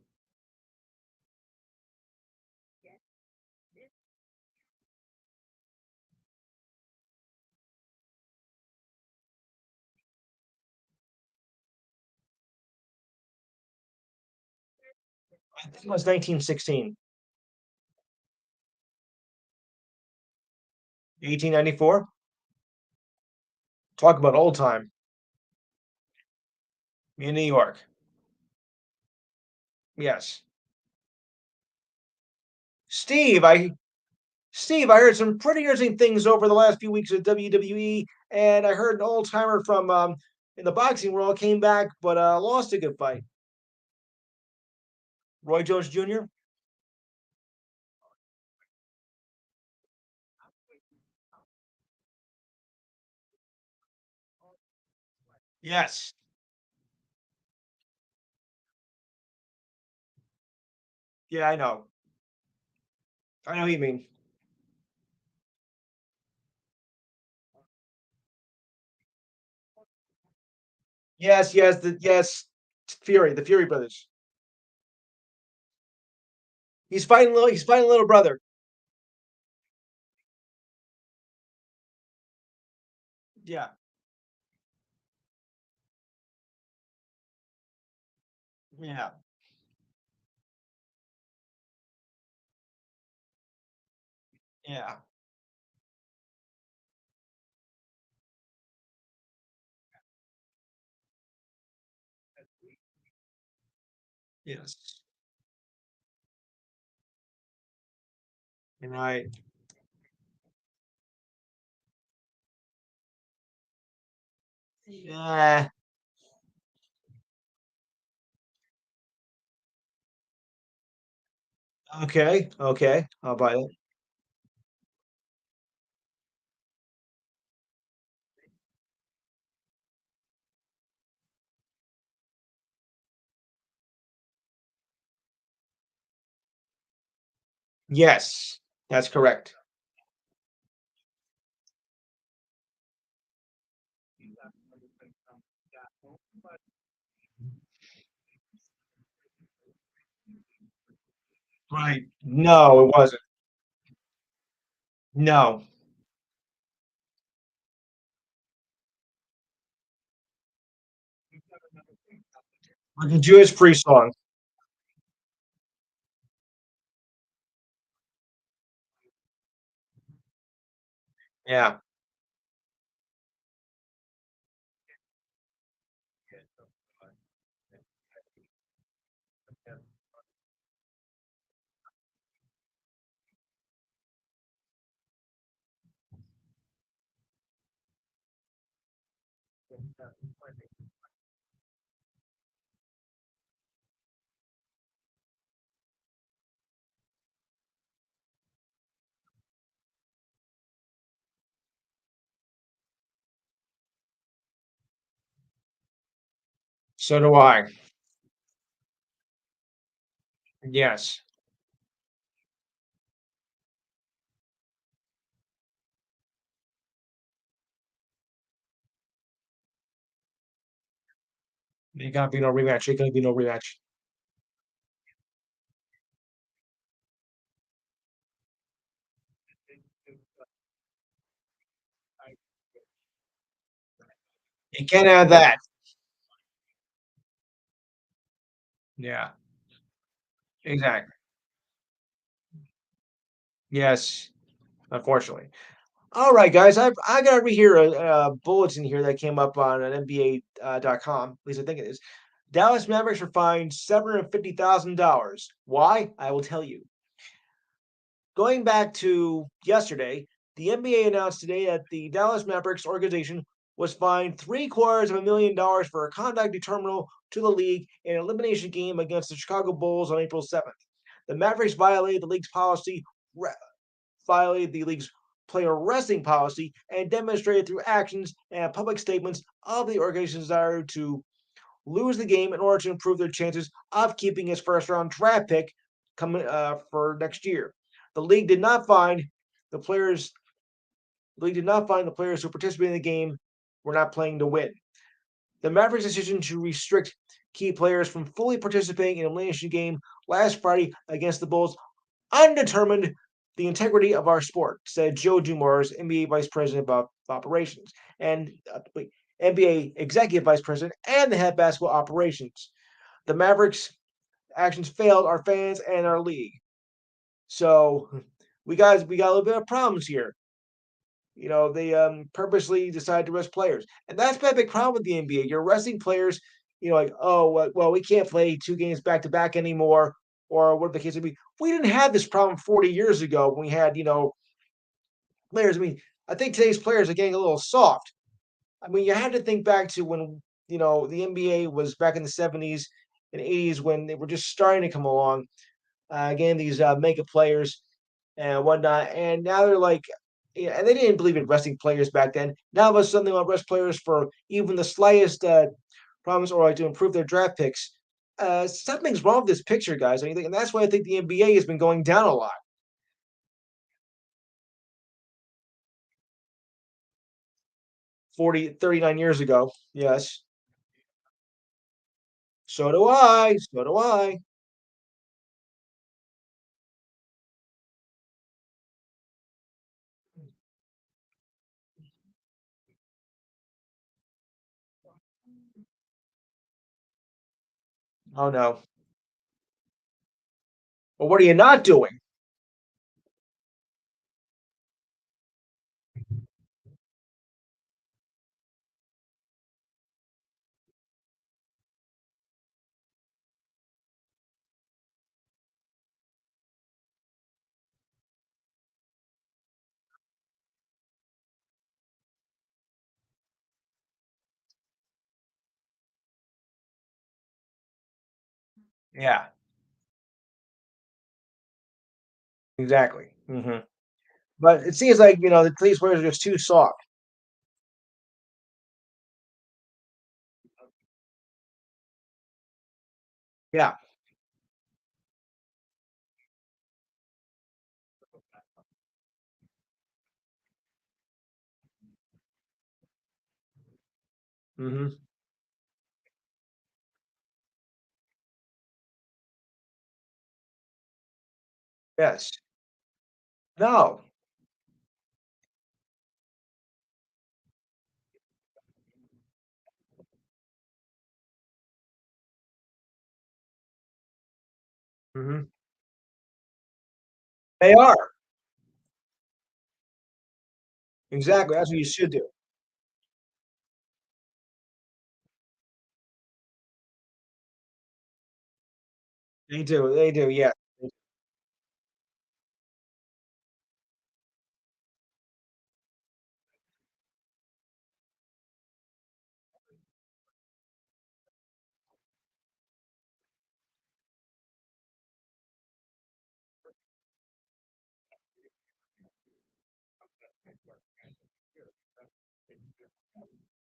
I think it was 1916. 1894. Talk about old time. In New York. Yes. Steve, I Steve, I heard some pretty interesting things over the last few weeks of WWE, and I heard an old timer from in the boxing world came back, but lost a good fight. Roy Jones Jr. Yes. Yeah, I know. I know what you mean. Yes, yes, Fury, the Fury brothers. He's fighting little brother. Yeah, yeah, yeah. Yes. Right. Yeah. Okay. Okay. I'll buy that. Yes, that's correct. Right. No, it wasn't. No. Like a Judas Priest song. Yeah. So do I. Yes. There can't be no rematch. There can't be no rematch. You can't have that. Yeah, exactly. Yes, unfortunately. All right, guys. I got to read here a bulletin here that came up on an NBA.com. At least I think it is. Dallas Mavericks were fined $750,000. Why? I will tell you. Going back to yesterday, the NBA announced today that the Dallas Mavericks organization was fined $750,000 for a conduct determinable to the league in an elimination game against the Chicago Bulls on April 7th. The Mavericks violated the league's policy, violated the league's player resting policy, and demonstrated through actions and public statements of the organization's desire to lose the game in order to improve their chances of keeping its first round draft pick coming for next year. The league did not find the players. The league did not find the players who participated in the game were not playing to win. The Mavericks' decision to restrict key players from fully participating in an elimination game last Friday against the Bulls undetermined the integrity of our sport, said Joe Dumars, NBA Vice President of Operations, and NBA Executive Vice President and the head basketball operations. The Mavericks' actions failed our fans and our league. So we got a little bit of problems here. They purposely decide to rest players, and that's been a big problem with the NBA. You're resting players, like, oh well, we can't play 2 games back to back anymore, or what the case would be. We didn't have this problem 40 years ago when we had players. I mean, I think today's players are getting a little soft. I mean, you had to think back to when the NBA was back in the 70s and 80s when they were just starting to come along, getting these mega players and whatnot. And now they're like, yeah, and they didn't believe in resting players back then. Now of a sudden they want to rest players for even the slightest problems or like to improve their draft picks. Something's wrong with this picture, guys. And that's why I think the NBA has been going down a lot. 39 years ago. Yes. So do I. So do I. Oh no. Well, what are you not doing? Yeah, exactly. But it seems like the police players are just too soft. Yeah. hmm Yes. No. hmm They are. Exactly. That's what you should do. They do. They do. Yeah.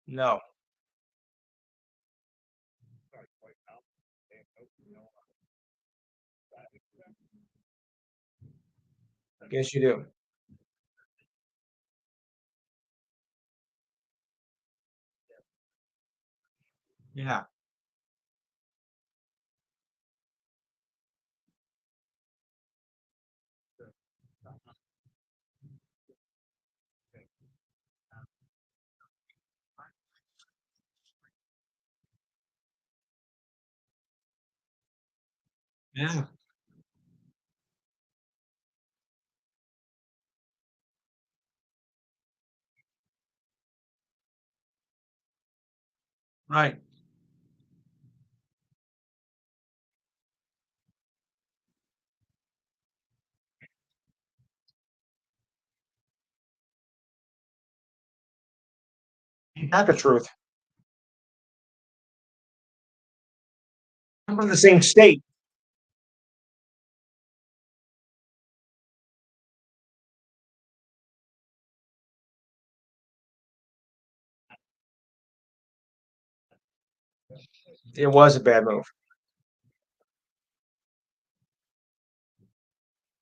No. Yes, you do. Yeah. Yeah. Right. Ain't that the truth? I'm in the same state. It was a bad move.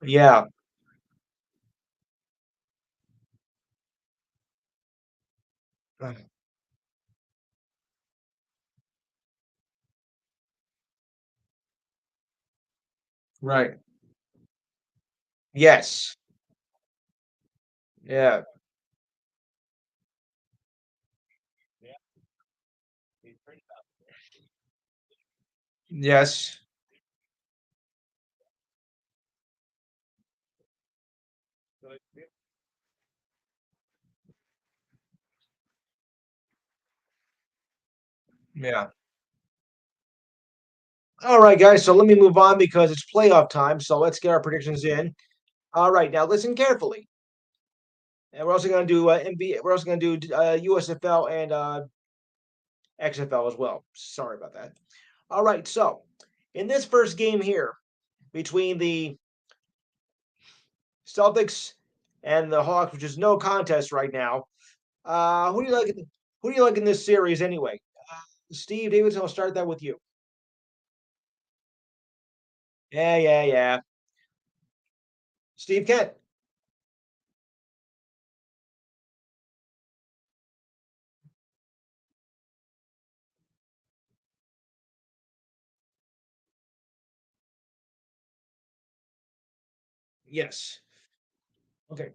Yeah. Right. Yes. Yeah. Yes. Yeah. All right, guys. So let me move on because it's playoff time. So let's get our predictions in. All right. Now listen carefully. And we're also going to do NBA. We're also going to do USFL and XFL as well. Sorry about that. All right. So in this first game here between the Celtics and the Hawks, which is no contest right now, who do you like? Who do you like in this series anyway? Steve Davidson, I'll start that with you. Yeah, yeah, yeah. Steve Kent. Yes. Okay.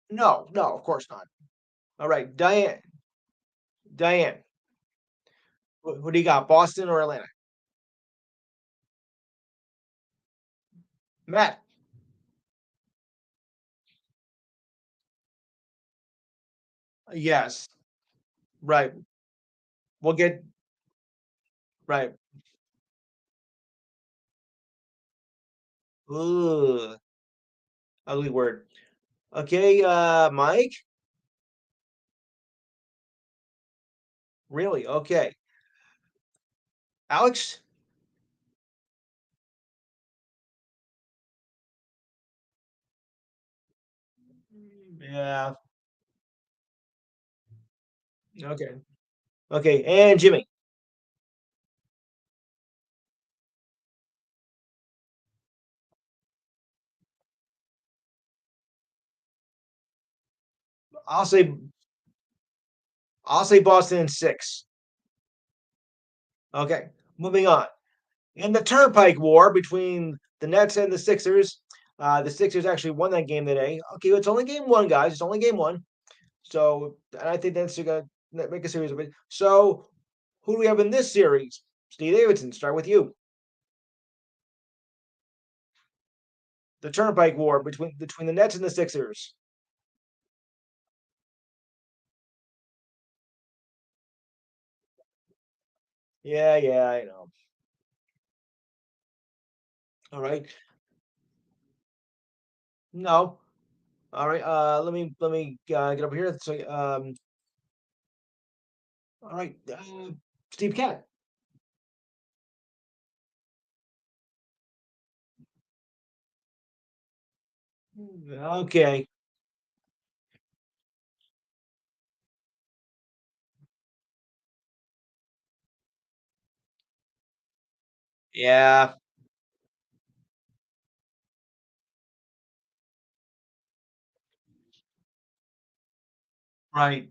No, no, of course not. All right, Diane. Diane, who do you got? Boston or Atlanta? Matt. Yes. Right. We'll get right. Ugh, ugly word. Okay, Mike. Really? Okay. Alex. Yeah. Okay. Okay, and Jimmy. I'll say I'll say Boston in six. Okay. Moving on. In the Turnpike War between the Nets and the Sixers actually won that game today. Okay, it's only game one, guys. It's only game one. So, and I think that's going to make a series of it. So, who do we have in this series? Steve Davidson, start with you. The Turnpike War between the Nets and the Sixers. Yeah, yeah, I know. All right. No. All right. Let me get over here. So, all right. Steve Cat. Okay. Yeah. Right.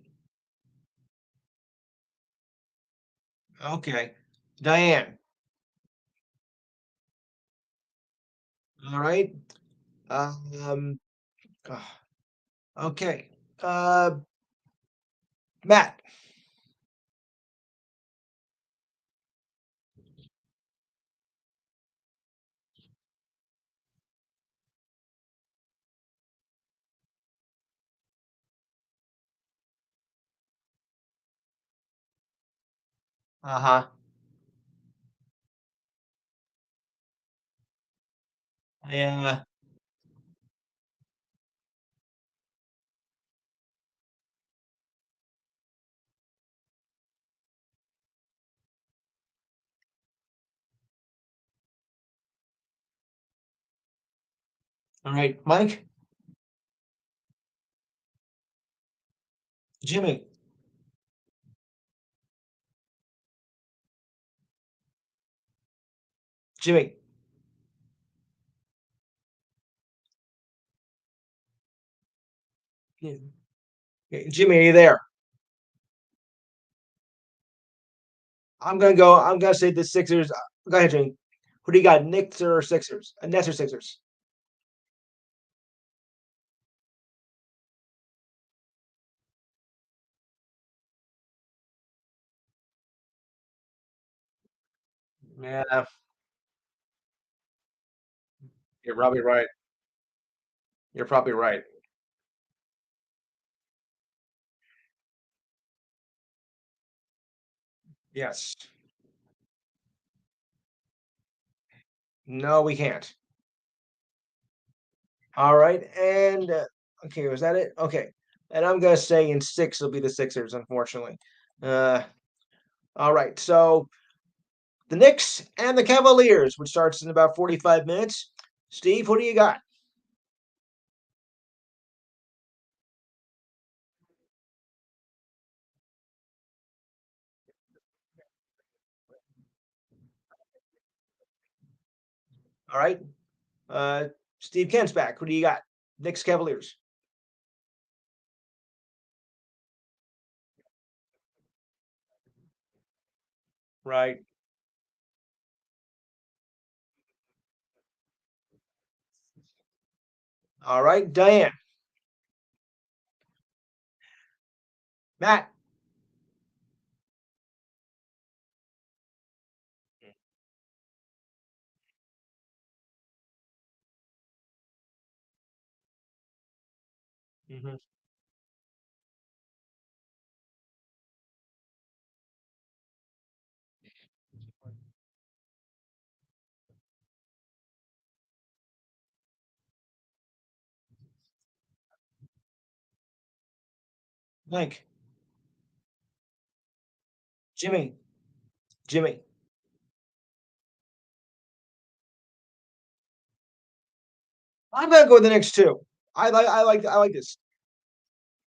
Okay. Diane. All right. Um. ah, Okay. Uh, Matt. Uh-huh. Yeah. All right, Mike, Jimmy, Jimmy. Yeah. Okay, Jimmy, are you there? I'm gonna say the Sixers. Go ahead, Jimmy. Who do you got? Knicks or Sixers? Nets or Sixers? Yeah, you're probably right. You're probably right. Yes. No, we can't. All right, and okay, was that it? Okay, and I'm gonna say in six will be the Sixers, unfortunately. Uh, all right, so the Knicks and the Cavaliers, which starts in about 45 minutes. Steve, who do you got? All right, uh, Steve Kent's back. Who do you got? Knicks, Cavaliers. Right. All right, Diane, Matt. Hmm. Mike, Jimmy, Jimmy. I'm gonna go with the Knicks too. I like this.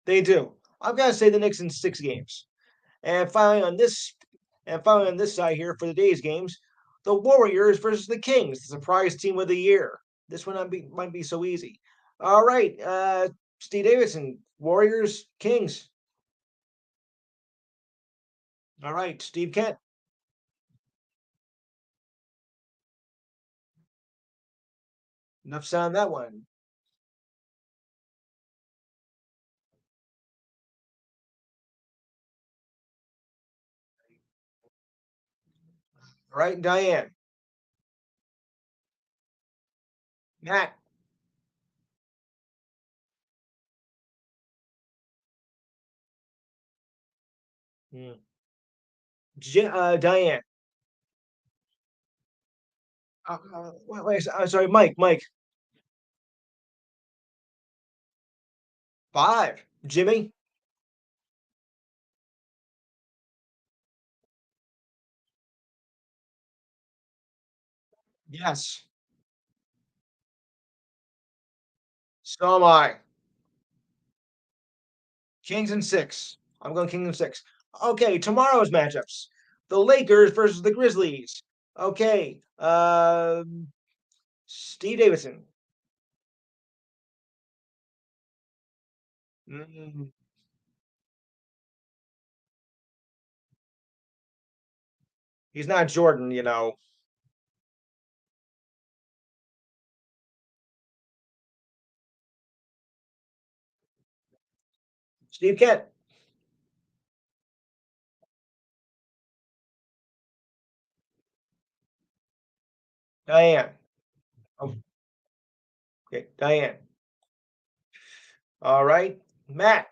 They do. I'm gonna say the Knicks in 6 games. And finally on this side here for the day's games, the Warriors versus the Kings, the surprise team of the year. This one might be so easy. All right, Steve Davidson, Warriors, Kings. All right, Steve Kent. Enough said on that one. All right, Diane, Matt, mm, Diane. Sorry, Mike. 5. Jimmy. Yes. So am I. Kings and 6. I'm going Kings and 6. Okay, tomorrow's matchups. The Lakers versus the Grizzlies. Okay. Steve Davidson. Mm, he's not Jordan, you know. Steve Kent. Diane. Oh, okay, Diane. All right. Matt.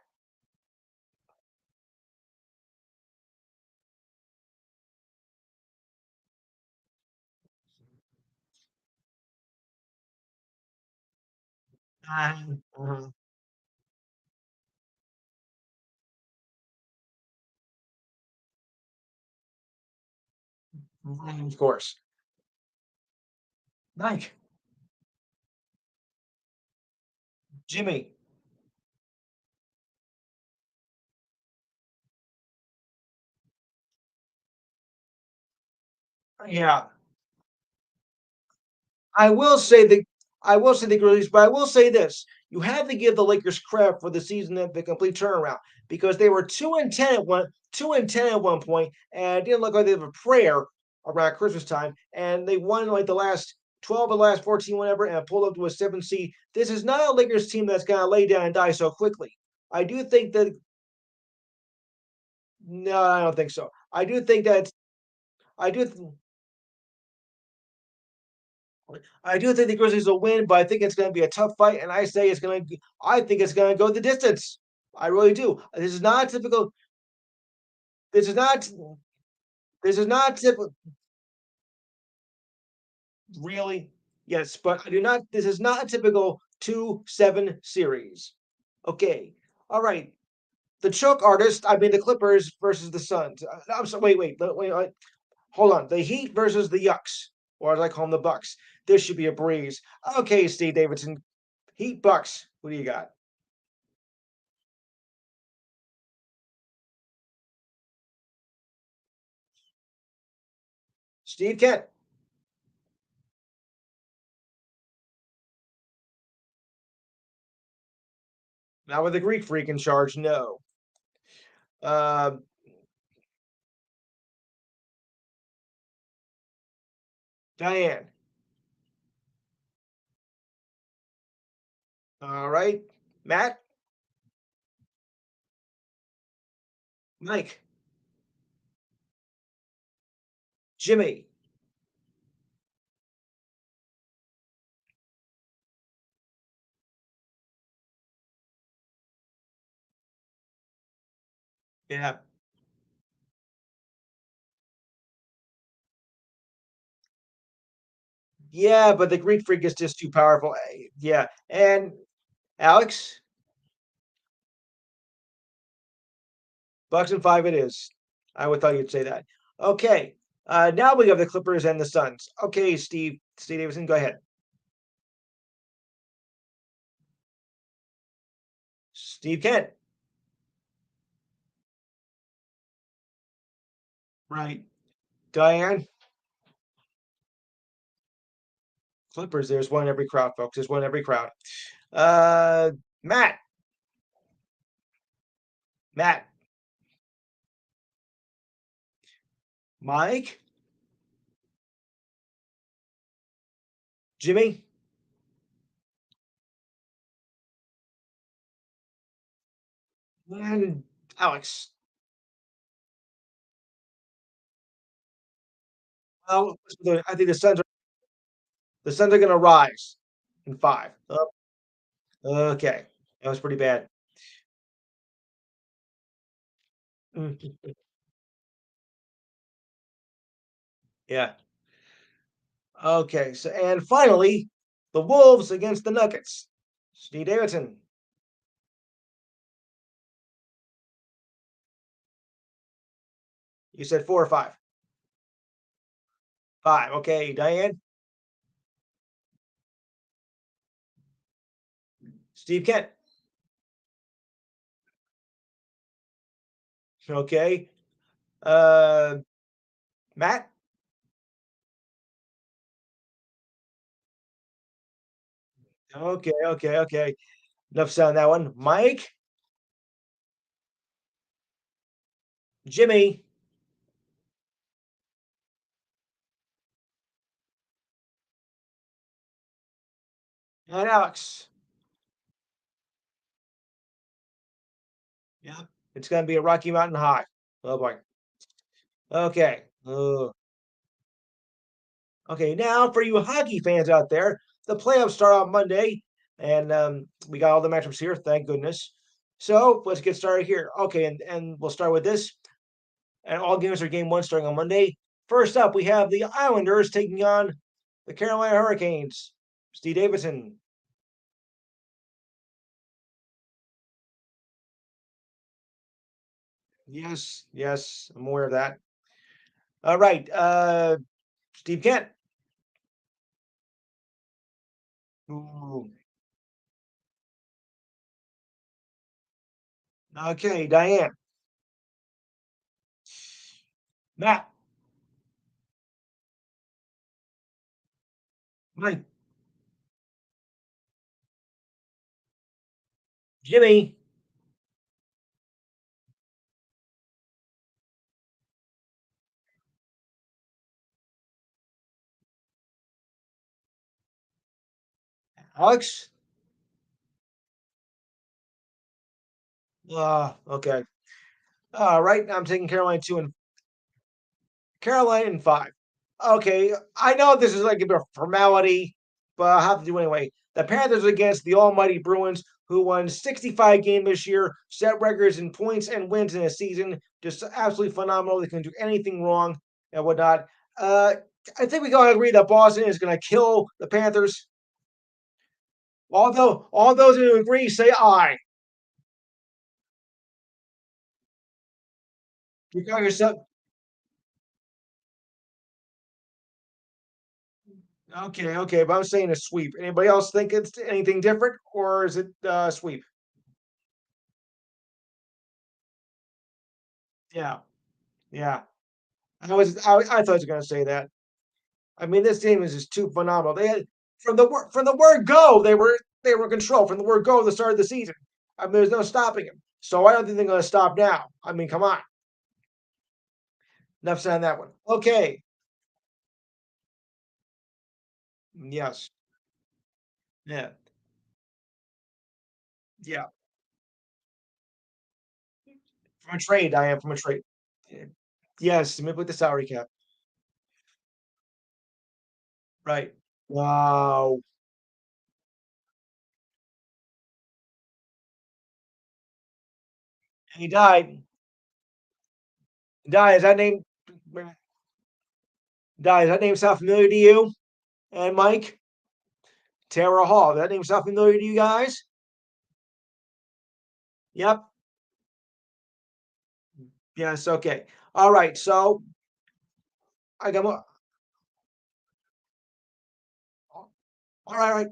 Mhm. Of course. Mike, Jimmy. Yeah. I will say the I will say the Grizzlies, but I will say this: you have to give the Lakers credit for the season and the complete turnaround because they were 2-10 at one 2-10 at one point, and it didn't look like they have a prayer around Christmas time, and they won like the last 12 or the last 14, whatever, and pulled up to a 7 seed. This is not a Lakers team that's gonna lay down and die so quickly. I do think that no, I don't think so. I do think that I do th I do think the Grizzlies will win, but I think it's gonna be a tough fight, and I think it's gonna go the distance. I really do. This is not this is not typical really. Yes, but I do not this is not a typical 2-7 series. Okay. All right. The choke artist, I mean the Clippers versus the Suns. I'm sorry, hold on. The Heat versus the Yucks, or as I call them, the Bucks. This should be a breeze. Okay, Steve Davidson. Heat Bucks. What do you got? Steve Kent. Not with a Greek freak in charge, no. Uh, Diane. All right. Matt. Mike. Jimmy. Yeah. Yeah, but the Greek freak is just too powerful. Yeah. And Alex, Bucks and five it is. I would thought you'd say that. Okay. Now we have the Clippers and the Suns. Okay, Steve Davidson, go ahead. Steve Kent. Right. Diane. Clippers. There's one in every crowd, folks. There's one in every crowd. Uh, Matt. Matt. Mike. Jimmy. And Alex. Well, I think the Suns are going to rise in five. Oh, okay, that was pretty bad. Mm, yeah. Okay. So and finally, the Wolves against the Nuggets. Steve Davidson. You said four or five. Five. Okay, Diane. Steve Kent. Okay. Uh, Matt. Okay. Okay. Okay. Enough said on that one. Mike. Jimmy. And Alex. Yeah. It's going to be a Rocky Mountain High. Oh boy. Okay. Okay, now for you hockey fans out there, the playoffs start on Monday, and we got all the matchups here, thank goodness. So let's get started here. Okay, and we'll start with this. And all games are game one starting on Monday. First up, we have the Islanders taking on the Carolina Hurricanes. Steve Davidson. Yes, yes, I'm aware of that. All right, Steve Kent. Ooh, okay, Diane. Matt. Mike. Jimmy. Alex. Okay. All right, I'm taking Caroline 2 and Caroline in 5. Okay, I know this is like a bit of formality, but I'll have to do it anyway. The Panthers against the almighty Bruins, who won 65 games this year, set records in points and wins in a season. Just absolutely phenomenal. They can do anything wrong and whatnot. Uh, I think we gotta agree that Boston is gonna kill the Panthers. Although all those who agree say aye. You got yourself okay, okay, but I'm saying a sweep. Anybody else think it's anything different, or is it sweep? Yeah, yeah. I thought I was gonna say that. I mean, this team is just too phenomenal. They had from the word go, they were in control from the word go at the start of the season. I mean, there's no stopping them. So I don't think they're gonna stop now. I mean, come on. Enough said on that one. Okay. Yes. Yeah. Yeah. From a trade, I am from a trade. Yeah. Yes, let me put the salary cap. Right. Wow. He died. Di, is that name Di, is that name sound familiar to you and Mike? Tara Hall. Does that name sound familiar to you guys? Yep. Yes. Okay. All right. So I got more. All right. All right.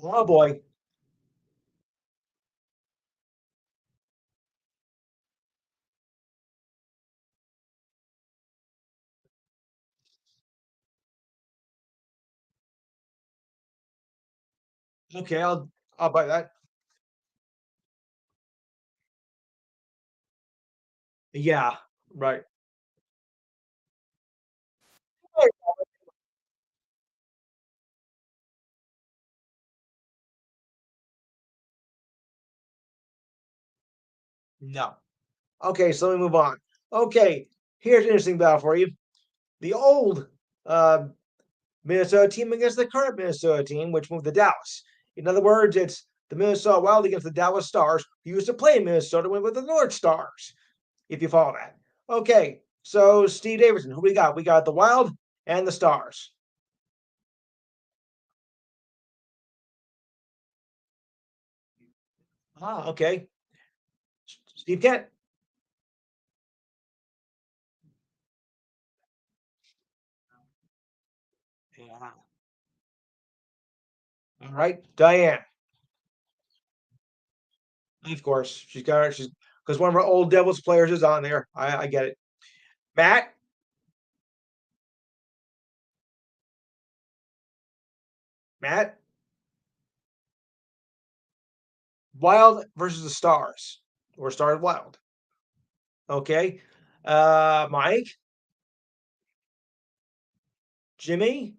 Oh boy. Okay. I'll buy that. Yeah. Right. No. Okay. So let me move on. Okay. Here's an interesting battle for you. The old uh, Minnesota team against the current Minnesota team, which moved to Dallas. In other words, it's the Minnesota Wild against the Dallas Stars, who used to play in Minnesota with the North Stars, if you follow that. Okay, so Steve Davidson, who we got? We got the Wild and the Stars. Ah, okay. Steve Kent. Yeah. All right, Diane. Of course, she's because one of our old Devils players is on there. I get it. Matt. Matt. Wild versus the Stars, or Stars Wild. Okay. Mike. Jimmy.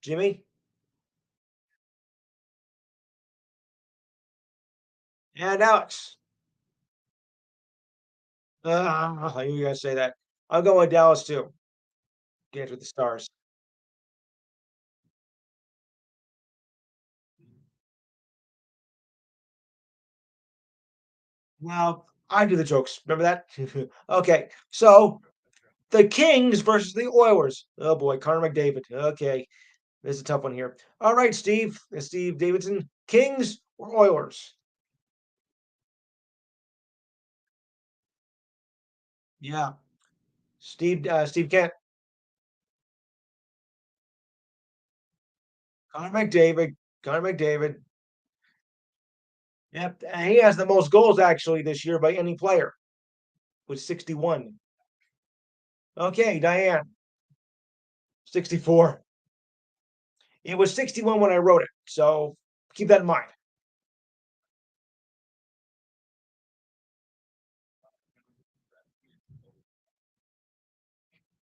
Jimmy. And Alex. You guys say that. I'll go with Dallas too. Get with the Stars. Well, I do the jokes. Remember that? Okay, so the Kings versus the Oilers. Oh boy, Connor McDavid. Okay, this is a tough one here. All right, Steve Davidson. Kings or Oilers? Yeah, Steve Kent. Connor McDavid. Connor McDavid. Yep, and he has the most goals actually this year by any player with 61. Okay, Diane, 64. It was 61 when I wrote it, so keep that in mind.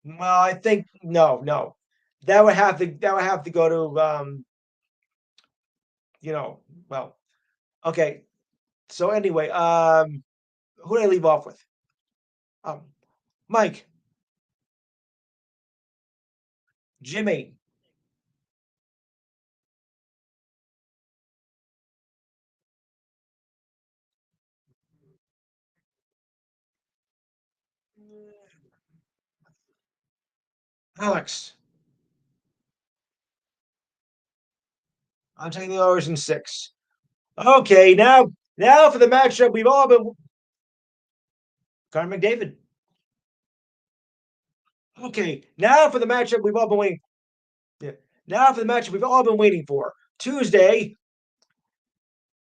Well, I think no. That would have to go to you know, well, okay. So anyway, who did I leave off with? Um, Mike, Jimmy, Alex. I'm taking the Oilers in six. Okay, now for the matchup we've all been. Connor McDavid. Okay, now for the matchup we've all been waiting. Yeah. Now for the matchup we've all been waiting for. Tuesday,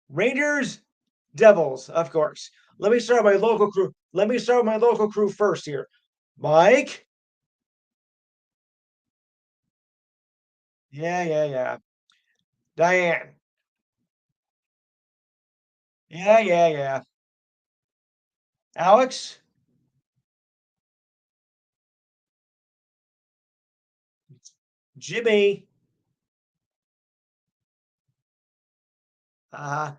Rangers, Devils, of course. Let me start with my local crew. Let me start with my local crew first here. Mike. Yeah. Diane. Yeah. Alex. Jimmy. Uh,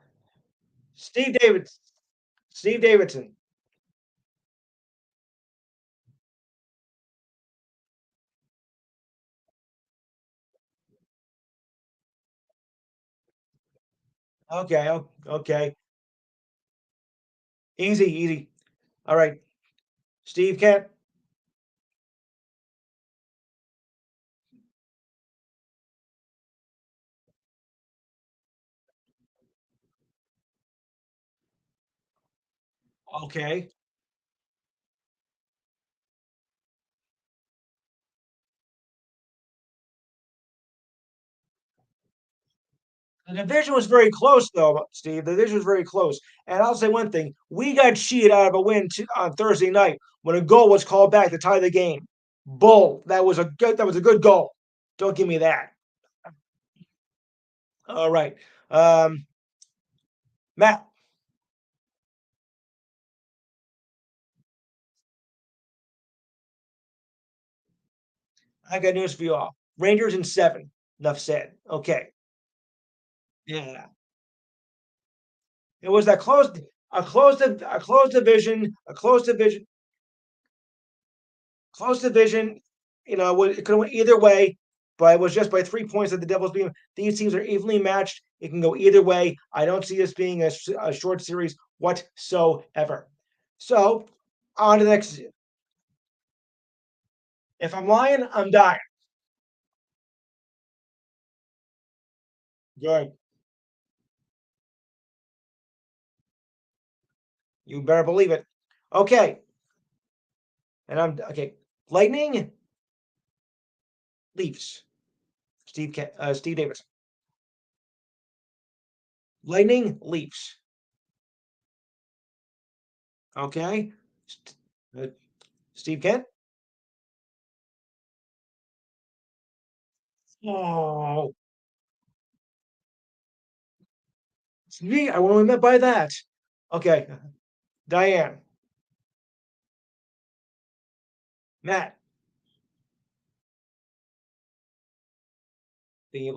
Steve David. Steve Davidson. Okay. Easy. All right. Steve Kent. Okay. The division was very close, though, Steve. The division was very close. And I'll say one thing: we got cheated out of a win on Thursday night when a goal was called back to tie the game. Bull. That was a good. That was a good goal. Don't give me that. All right, um, Matt. I got news for you all. Rangers in seven. Enough said. Okay. Yeah. It was that close division. You know, it could have went either way, but it was just by 3 points that the Devils being. These teams are evenly matched. It can go either way. I don't see this being a short series whatsoever. So on to the next. If I'm lying, I'm dying. Good. You better believe it. Okay, and I'm okay. Lightning, Leafs. Steve Davis. Lightning, Leafs. Okay. Uh, Steve Kent. Oh, me. I want to meant by that. Okay. Diane, Matt, the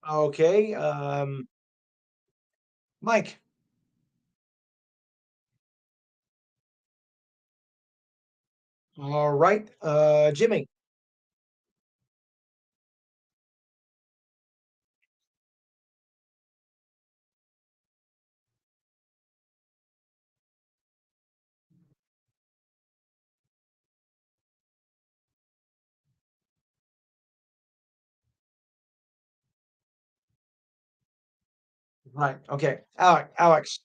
okay. Mike. All right. Jimmy. Right. Okay. Alex.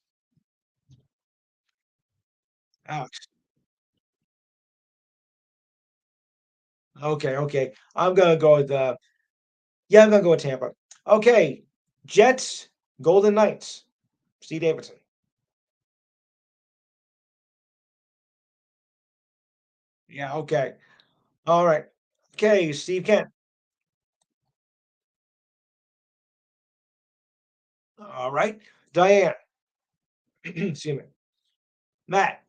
Okay. Okay. I'm gonna go with yeah, I'm gonna go with Tampa. Okay. Jets, Golden Knights. Steve Davidson. Yeah. Okay. All right. Okay. Steve Kent. All right. Diane. Excuse me. Matt.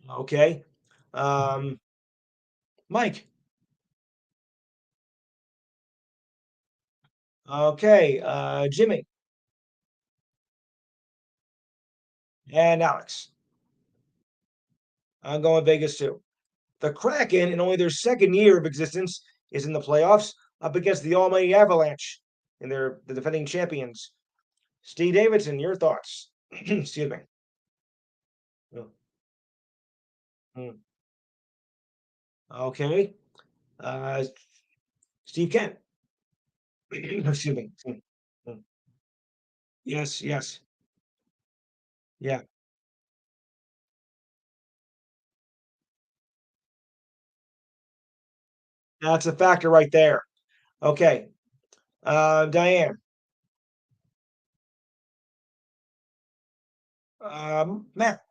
Okay. Um, Mike. Okay. Jimmy and Alex. I'm going Vegas too. The Kraken, in only their second year of existence, is in the playoffs up against the almighty Avalanche, and they're the defending champions. Steve Davidson, your thoughts? Excuse me. Oh, hmm. Okay. Uh, Steve Kent. Excuse me. Hmm. Yes, yes. Yeah, that's a factor right there. Okay. Diane. Matt.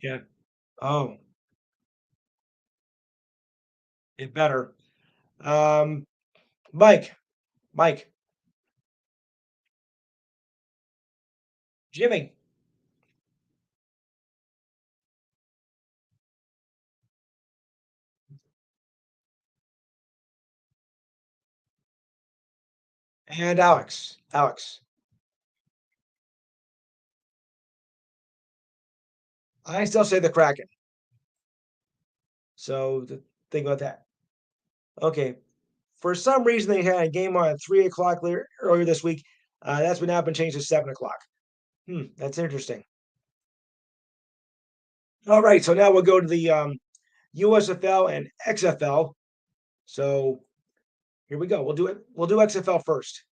Yeah. Oh, it better. Um, Mike. Mike. Jimmy. And Alex. Alex. I still say the Kraken. So think about that. Okay. For some reason, they had a game on at 3 o'clock earlier this week. That's been now been changed to 7 o'clock. That's interesting. All right. So now we'll go to the USFL and XFL. So here we go. We'll do it. We'll do XFL first.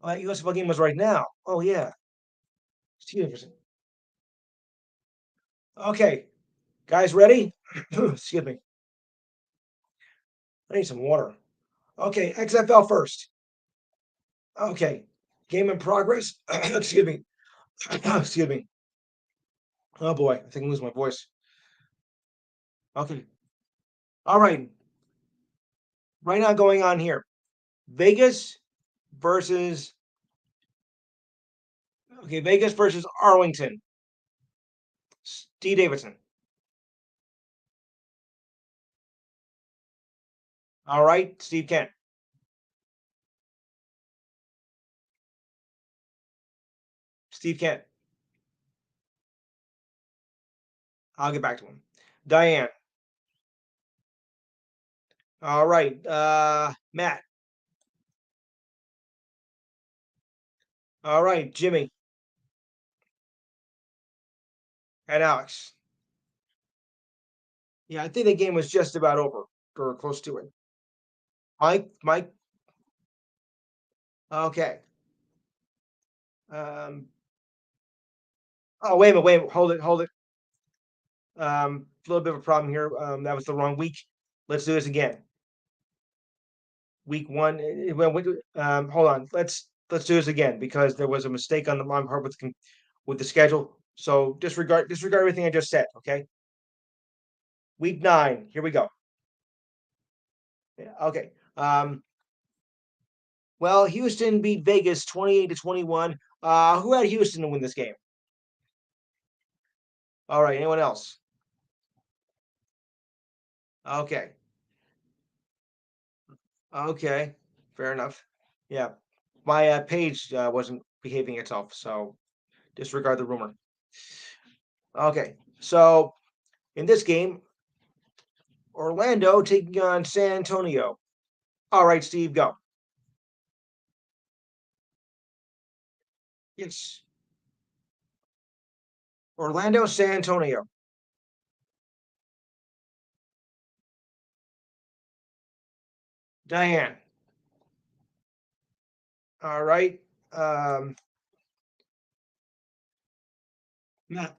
Oh, that USFL game was right now. Oh yeah. It's interesting. Okay. Guys, ready? Excuse me. I need some water. Okay. XFL first. Okay. Game in progress. Excuse me. Excuse me. Oh boy, I think I'm losing my voice. Okay. All right. Right now going on here. Vegas versus Vegas versus Arlington. Steve Davidson. All right, Steve Kent. Steve Kent. I'll get back to him. Diane. All right. Matt. All right, Jimmy and Alex. Yeah, I think the game was just about over or close to it. Mike. Okay. Um, oh, wait a minute. Hold it. A little bit of a problem here. That was the wrong week. Let's do this again. Week one. Hold on. Let's do this again because there was a mistake on the my part with the schedule. So disregard everything I just said. Okay. Week nine. Here we go. Yeah, okay. Well, Houston beat Vegas 28-21. Who had Houston to win this game? All right. Anyone else? Okay. Okay. Fair enough. Yeah. My page wasn't behaving itself, so disregard the rumor. Okay. So in this game, Orlando taking on San Antonio. All right, Steve, go. Yes. Orlando, San Antonio. Diane. All right. Um, Matt.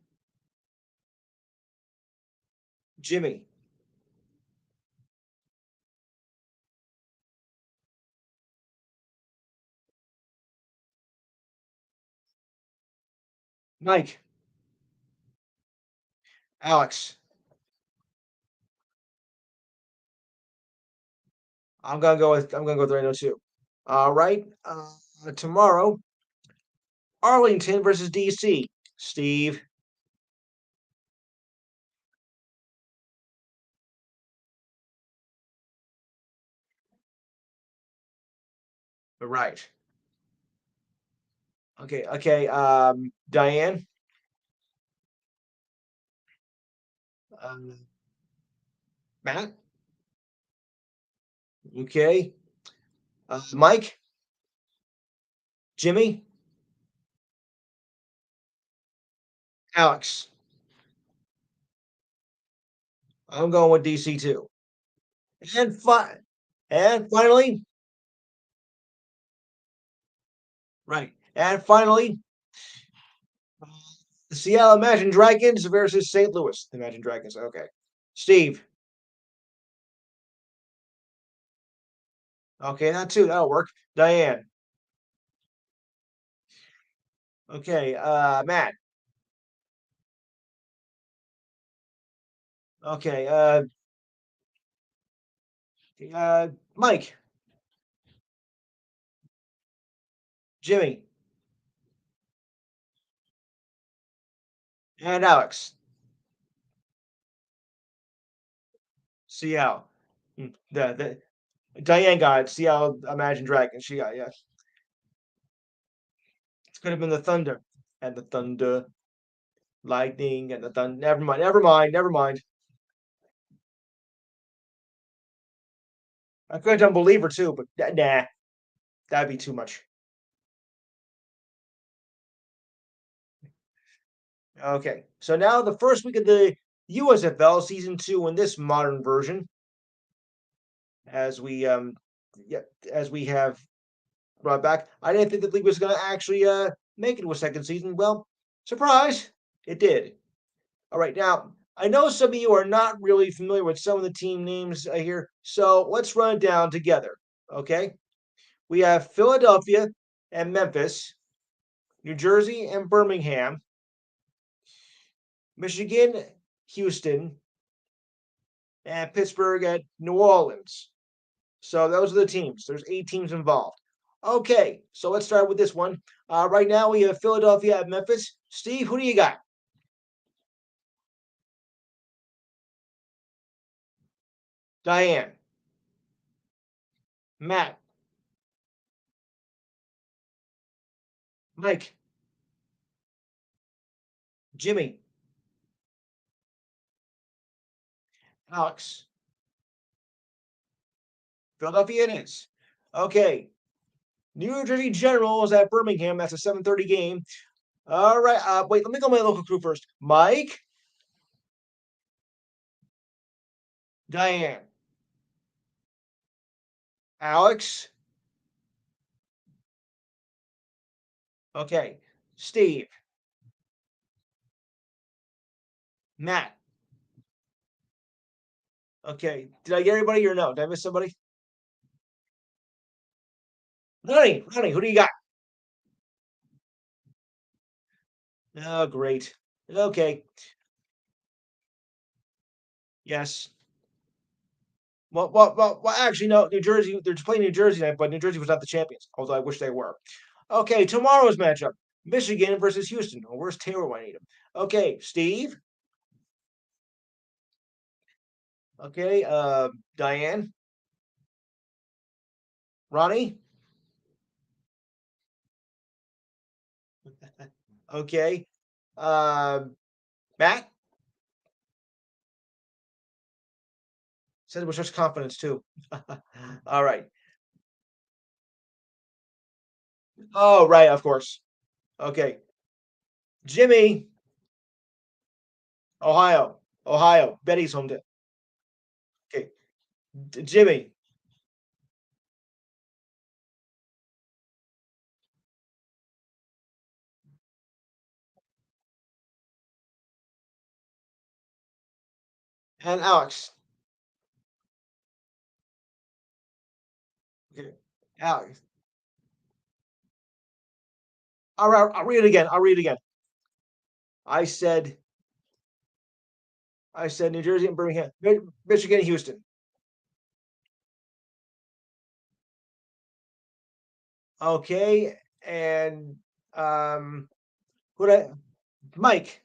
Jimmy. Mike. Alex. I'm gonna go with Reno too. All right. Tomorrow, Arlington versus DC. Steve. Right. Okay. Okay. Diane. Um, Matt. Okay. Mike. Jimmy. Alex. I'm going with DC too. And finally, right. And finally, the Seattle Imagine Dragons versus St. Louis Imagine Dragons. Okay. Steve. Okay, that too. That'll work. Diane. Okay. Matt. Okay. Mike. Jimmy. And Alex. Seattle. The Diane got it. Seattle Imagine Dragons. She got it, yeah. It could have been the Thunder. And the Thunder, Lightning, and the Thunder. Never mind. Never mind. Never mind. I could have done Believer too, but nah, that'd be too much. Okay, so now the first week of the USFL season two in this modern version, as we yeah, as we have brought back. I didn't think the league was going to actually make it to a second season. Well, surprise, it did. All right, now I know some of you are not really familiar with some of the team names here, so let's run it down together. Okay, we have Philadelphia and Memphis, New Jersey and Birmingham, Michigan, Houston, and Pittsburgh at New Orleans. So those are the teams. There's 8 teams involved. Okay, so let's start with this one. Right now we have Philadelphia at Memphis. Steve, who do you got? Diane, Matt, Mike, Jimmy, Alex. Philadelphia it is. Okay, New Jersey Generals at Birmingham. That's a 7:30 game. All right. Wait, let me go my local crew first. Mike, Diane, Alex. Okay, Steve, Matt. Okay, did I get everybody or no? Did I miss somebody? Ronnie, who do you got? Oh, great. Okay, yes. Well, actually, no. New Jersey, they're playing New Jersey tonight, but New Jersey was not the champions, although I wish they were. Okay, tomorrow's matchup: Michigan versus Houston. Oh, where's Taylor when I need him? Okay, Steve. Okay, Diane, Ronnie. Okay, uh, Matt said it with such confidence too. All right. Oh, right, of course. Okay, Jimmy, Ohio. Betty's home to. Okay, Jimmy. And Alex. Okay. Alex. All right, I'll read it again. I'll read it again. I said I said New Jersey and Birmingham, Michigan and Houston. Okay, and who did I, Mike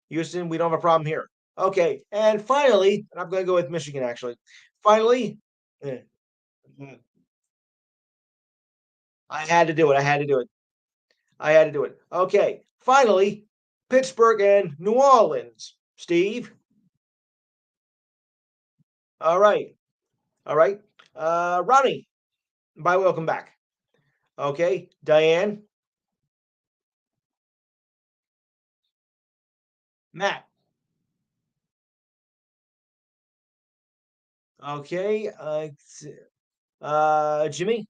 Houston? We don't have a problem here. Okay, and finally, and I'm going to go with Michigan actually. Finally, eh, mm, I had to do it. I had to do it. I had to do it. Okay, finally, Pittsburgh and New Orleans. Steve. All right, all right. Ronnie, bye. Welcome back. Okay, Diane, Matt. Okay, Jimmy,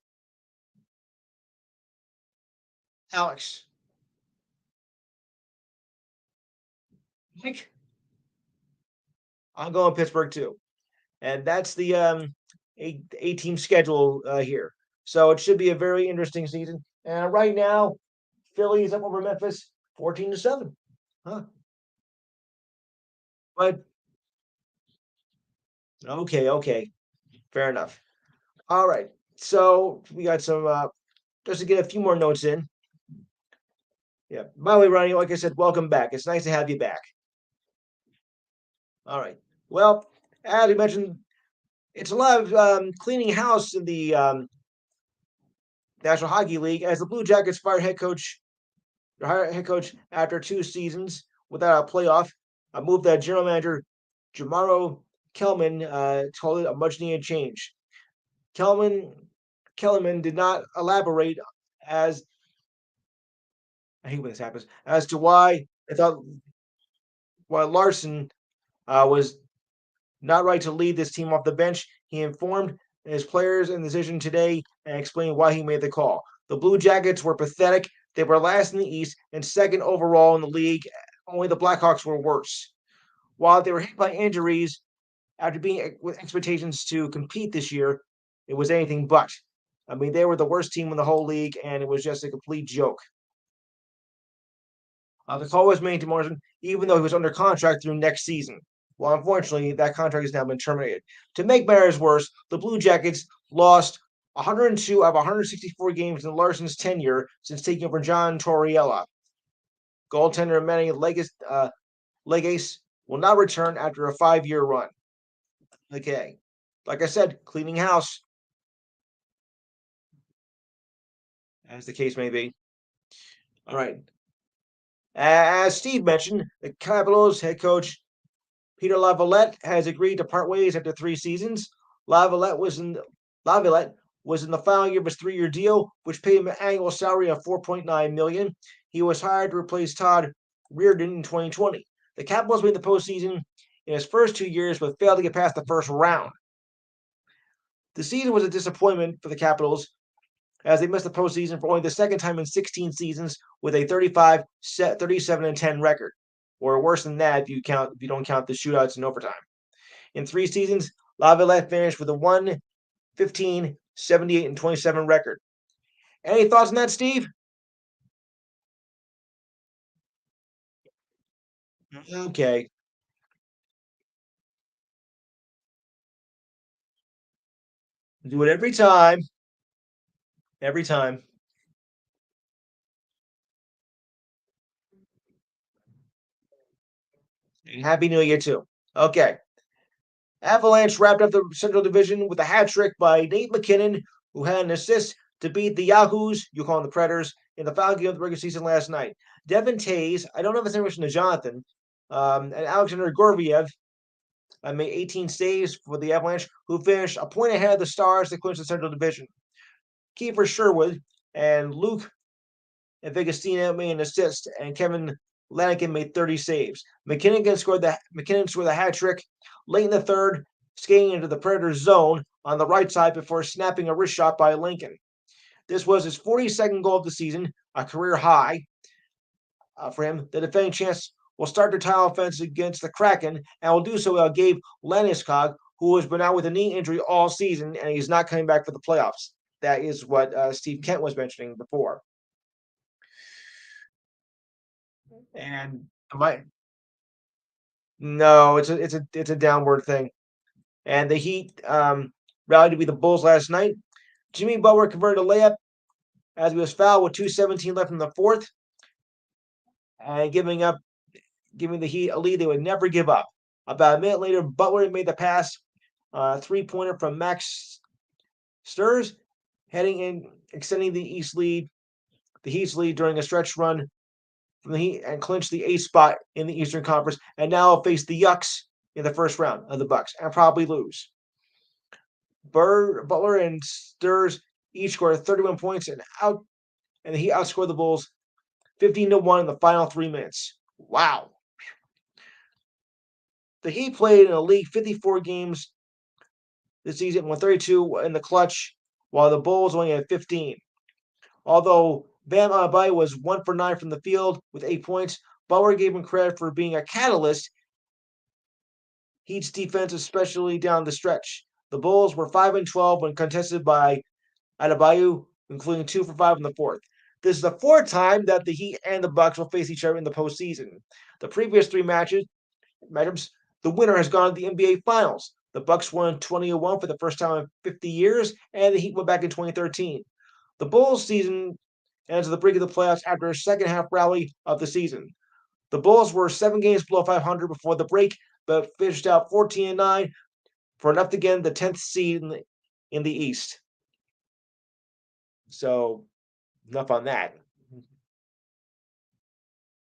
Alex, Mike. I'm going Pittsburgh too, and that's the eight team schedule here. So it should be a very interesting season. And right now, Philly's up over Memphis, 14-7. Huh? But okay, okay, fair enough. All right. So we got some just to get a few more notes in. Yeah. By the way, Ronnie, like I said, welcome back. It's nice to have you back. All right. Well, as you mentioned, it's a lot of cleaning house in the National Hockey League as the Blue Jackets fired head coach after 2 seasons without a playoff. A move that general manager Jamaro Kelman called it a much needed change. Kelman Kellerman did not elaborate as I hate when this happens as to why I thought why Larson was not right to lead this team off the bench. He informed his players in the decision today and explained why he made the call. The Blue Jackets were pathetic. They were last in the East and second overall in the league. Only the Blackhawks were worse. While they were hit by injuries after being with expectations to compete this year, it was anything but. I mean, they were the worst team in the whole league, and it was just a complete joke. The call was made to Morrison, even though he was under contract through next season. Well, unfortunately, that contract has now been terminated. To make matters worse, the Blue Jackets lost 102 of 164 games in Larson's tenure since taking over John Torriella. Goaltender Manny Legace will not return after a 5-year run. Okay. Like I said, cleaning house, as the case may be. All right. As Steve mentioned, the Capitals head coach Peter Laviolette has agreed to part ways after 3 seasons. Laviolette was in Laviolette was in the final year of his 3-year deal, which paid him an annual salary of $4.9 million. He was hired to replace Todd Reardon in 2020. The Capitals made the postseason in his first 2 years, but failed to get past the first round. The season was a disappointment for the Capitals, as they missed the postseason for only the second time in 16 seasons with a 35, 37, and 10 record, or worse than that if you don't count the shootouts and overtime. In 3 seasons, Laviolette finished with a 1-15, 78, and 27 record. Any thoughts on that, Steve? Okay. Do it every time. Every time. And Happy New Year, too. Okay. Avalanche wrapped up the Central Division with a hat trick by Nate MacKinnon, who had an assist to beat the Yahoos, you call them the Predators, in the final game of the regular season last night. Devin Tays, I don't know if it's in relation to Jonathan, and Alexander Gorviev made 18 saves for the Avalanche, who finished a point ahead of the Stars to clinch the Central Division. Kiefer Sherwood and Luke Vigastino made an assist, and Kevin Lanigan made 30 saves. MacKinnon scored the hat trick late in the third, skating into the Predators' zone on the right side before snapping a wrist shot by Lincoln. This was his 42nd goal of the season, a career high for him. The defending champs will start their title offense against the Kraken and will do so without Gabe Landeskog, who has been out with a knee injury all season and he's not coming back for the playoffs. That is what Steve Kent was mentioning before. And my no, it's a downward thing. And the Heat rallied to beat the Bulls last night. Jimmy Butler converted a layup as he was fouled with 2:17 left in the fourth, and giving the Heat a lead they would never give up. About a minute later, Butler made the pass, three-pointer from Max Stirs, heading in, extending the Heat's lead during a stretch run from the Heat and clinched the eighth spot in the Eastern Conference, and now face the Yucks in the first round of the Bucks and probably lose. Butler and Stirs each scored 31 points and he outscored the Bulls 15-1 in the final 3 minutes. Wow. The Heat played in a league 54 games this season, won 32 in the clutch, while the Bulls only had 15. Although Bam Adebayo was 1 for 9 from the field with 8 points, Butler gave him credit for being a catalyst. Heat's defense, especially down the stretch. The Bulls were 5-12 when contested by Adebayo, including 2 for 5 in the fourth. This is the fourth time that the Heat and the Bucks will face each other in the postseason. The previous three matchups, the winner has gone to the NBA Finals. The Bucks won 20-1 for the first time in 50 years, and the Heat went back in 2013. The Bulls season ends at the brink of the playoffs after a second half rally of the season. The Bulls were 7 games below 500 before the break, but finished out 14-9 for enough to get the 10th seed in the East. So, enough on that.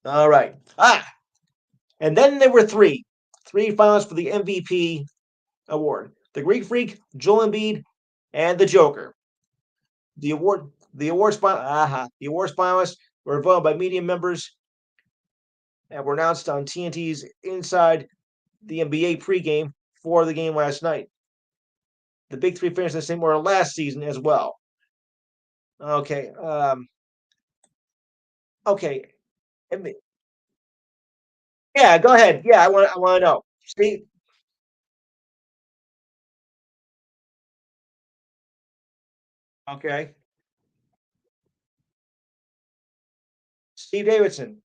All right. And then there were three finalists for the MVP award: the Greek Freak, Joel Embiid, and the Joker. The awards finalists were voted by media members and were announced on TNT's Inside the NBA pregame for the game last night. The Big Three finished the same order last season as well. Okay. Okay. Yeah, go ahead. Yeah, I want to know. Okay. Steve Davidson.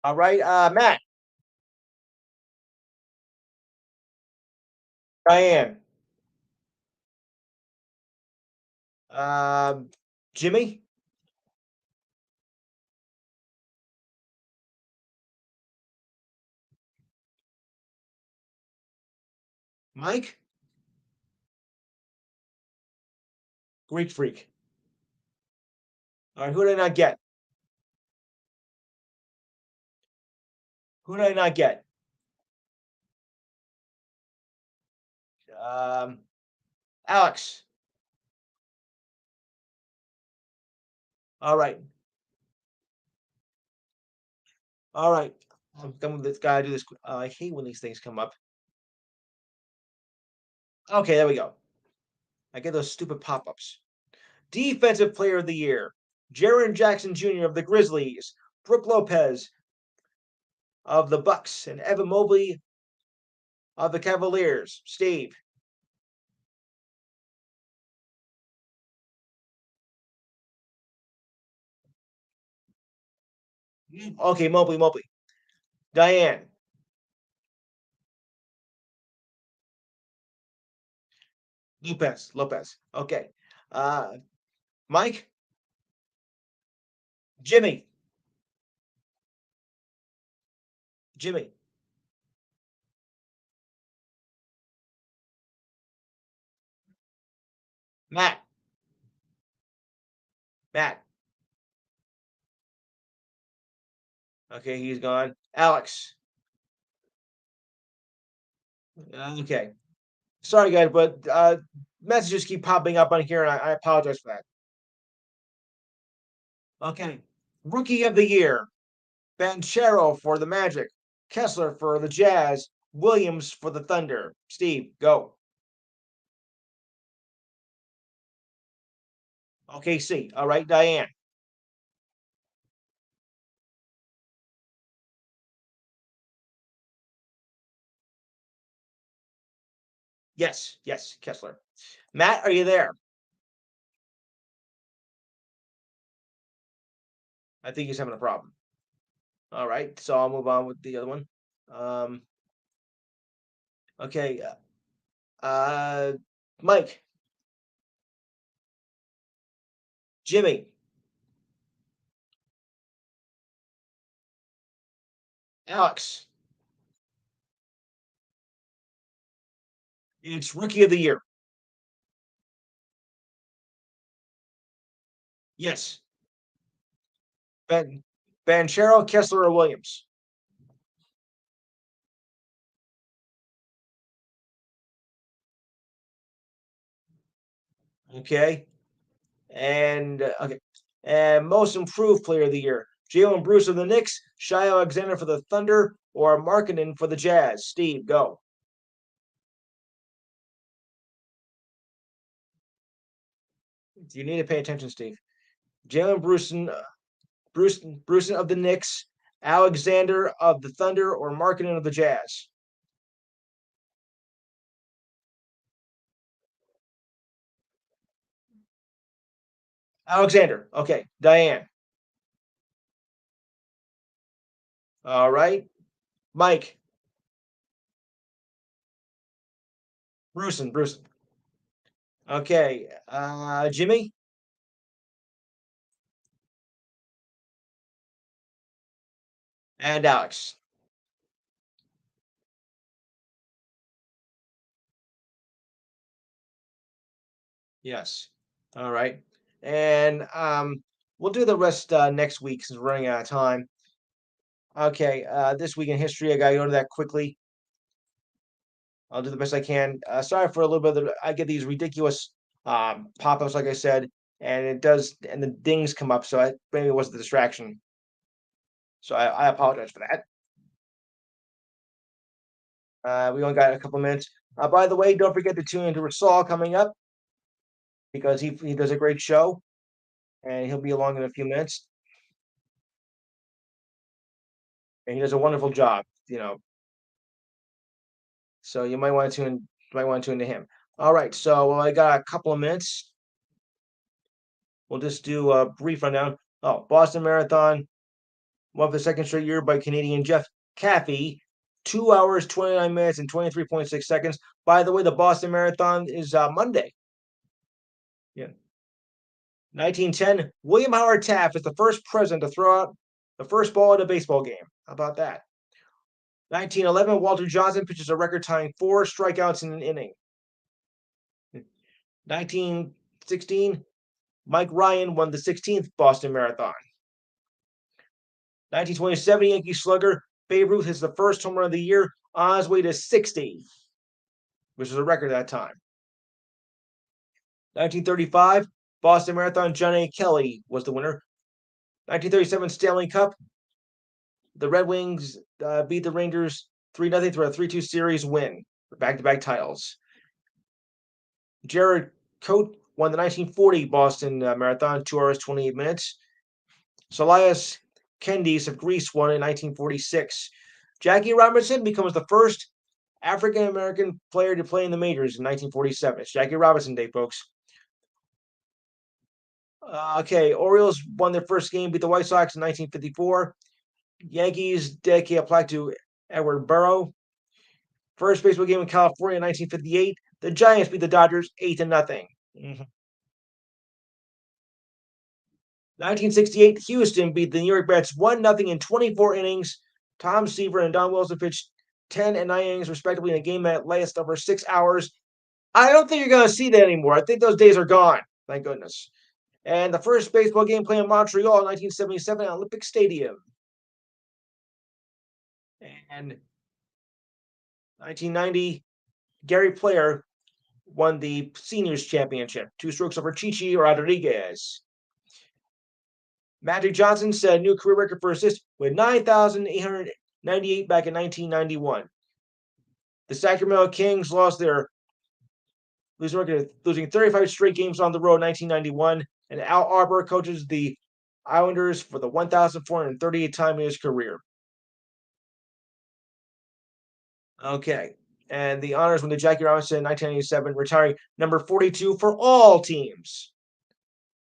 All right. Matt. Diane. Um, Jimmy. Mike. Greek Freak. All right. Who did I not get? Who did I not get? Um, Alex. All right. All right. I'm done with this guy. Do this. I hate when these things come up. Okay, there we go. I get those stupid pop-ups. Defensive Player of the Year: Jaren Jackson Jr. of the Grizzlies, Brooke Lopez of the Bucks, and Evan Mobley of the Cavaliers. Steve. Okay, Mobley. Diane. Lopez. Okay. Uh, Mike. Jimmy. Jimmy. Matt. Matt. Okay, he's gone. Alex. Okay. Sorry, guys, but messages keep popping up on here, and I apologize for that. Okay. Rookie of the Year: Banchero for the Magic, Kessler for the Jazz, Williams for the Thunder. Steve, go. OKC. All right, Diane. Yes, yes, Kessler. Matt, are you there? I think he's having a problem. All right, so I'll move on with the other one. Um, okay, uh, Mike, Jimmy, Alex. It's Rookie of the Year. Yes, Ben, Banchero, Kessler, or Williams. Okay, and okay, and Most Improved Player of the Year: Jalen Bruce of the Knicks, Shai Alexander for the Thunder, or Markkanen for the Jazz. Steve, go. You need to pay attention, Steve. Jalen Bruce of the Knicks, Alexander of the Thunder, or Markkanen of the Jazz. Alexander. Okay, Diane. All right, Mike. Bruce. Okay, Jimmy and Alex. Yes. All right, and we'll do the rest next week since we're running out of time. Okay, this week in history, I gotta go to that quickly. I'll do the best I can. Sorry for a little bit. I get these ridiculous pop-ups, like I said, and it does, and the dings come up. So maybe it was the distraction. So I apologize for that. We only got a couple minutes. By the way, don't forget to tune into Rasal coming up because he does a great show, and he'll be along in a few minutes. And he does a wonderful job, So you might want to tune to him. All right, so I got a couple of minutes. We'll just do a brief rundown. Oh, Boston Marathon won for the second straight year by Canadian Jeff Caffey. 2 hours, 29 minutes, and 23.6 seconds. By the way, the Boston Marathon is Monday. Yeah. 1910, William Howard Taft is the first president to throw out the first ball at a baseball game. How about that? 1911, Walter Johnson pitches a record tying 4 strikeouts in an inning. 1916, Mike Ryan won the 16th Boston Marathon. 1927, Yankee slugger Babe Ruth hits the first home run of the year on his way to 60, which was a record at that time. 1935, Boston Marathon, John A. Kelly was the winner. 1937 Stanley Cup, the Red Wings beat the Rangers 3-0 through a 3-2 series win for back-to-back titles. Jared Coate won the 1940 Boston Marathon, 2 hours, 28 minutes. Solias Kendis of Greece won in 1946. Jackie Robinson becomes the first African American player to play in the majors in 1947. It's Jackie Robinson Day, folks. Okay, Orioles won their first game, beat the White Sox in 1954. Yankees dedicate a plaque to Edward Burrow. First baseball game in California in 1958. The Giants beat the Dodgers 8-0. 1968, Houston beat the New York Mets 1-0 in 24 innings. Tom Seaver and Don Wilson pitched 10 and 9 innings, respectively, in a game that lasted over 6 hours. I don't think you're going to see that anymore. I think those days are gone. Thank goodness. And the first baseball game played in Montreal in 1977 at Olympic Stadium. And 1990, Gary Player won the seniors championship, 2 strokes over Chichi Rodriguez. Magic Johnson set a new career record for assists with 9,898 back in 1991. The Sacramento Kings lost their losing record, losing 35 straight games on the road in 1991, and Al Arbor coaches the Islanders for the 1,438th time in his career. Okay. And the honors went to Jackie Robinson in 1997, retiring number 42 for all teams.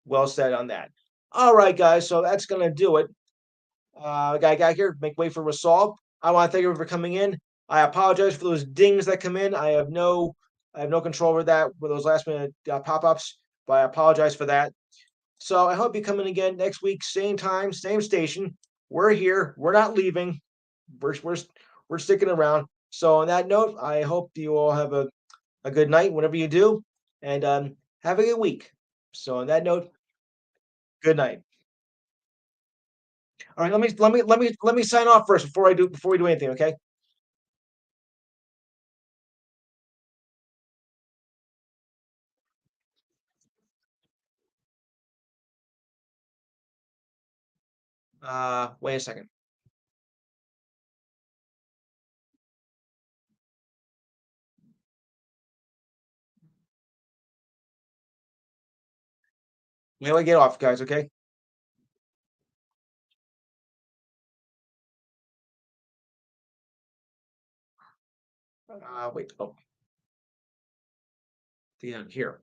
Well said on that. All right, guys. So that's going to do it. Guy got here, make way for Rasal. I want to thank everyone for coming in. I apologize for those dings that come in. I have no control over that with those last minute pop-ups, but I apologize for that. So I hope you come in again next week, same time, same station. We're here. We're not leaving. We're sticking around. So on that note, I hope you all have a good night, whatever you do, and have a good week. So on that note, good night. All right, let me sign off first before we do anything. Okay. Wait a second. Wait till I get off, guys. Okay. Wait. Oh, the end here.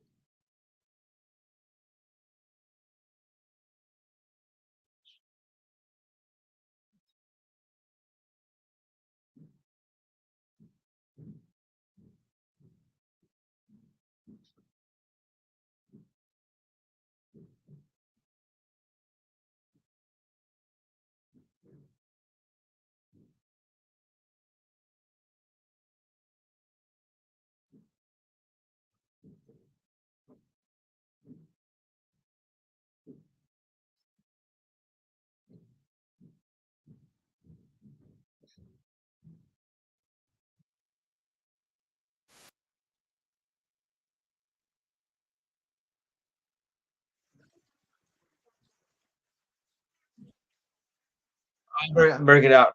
I'm bring it out.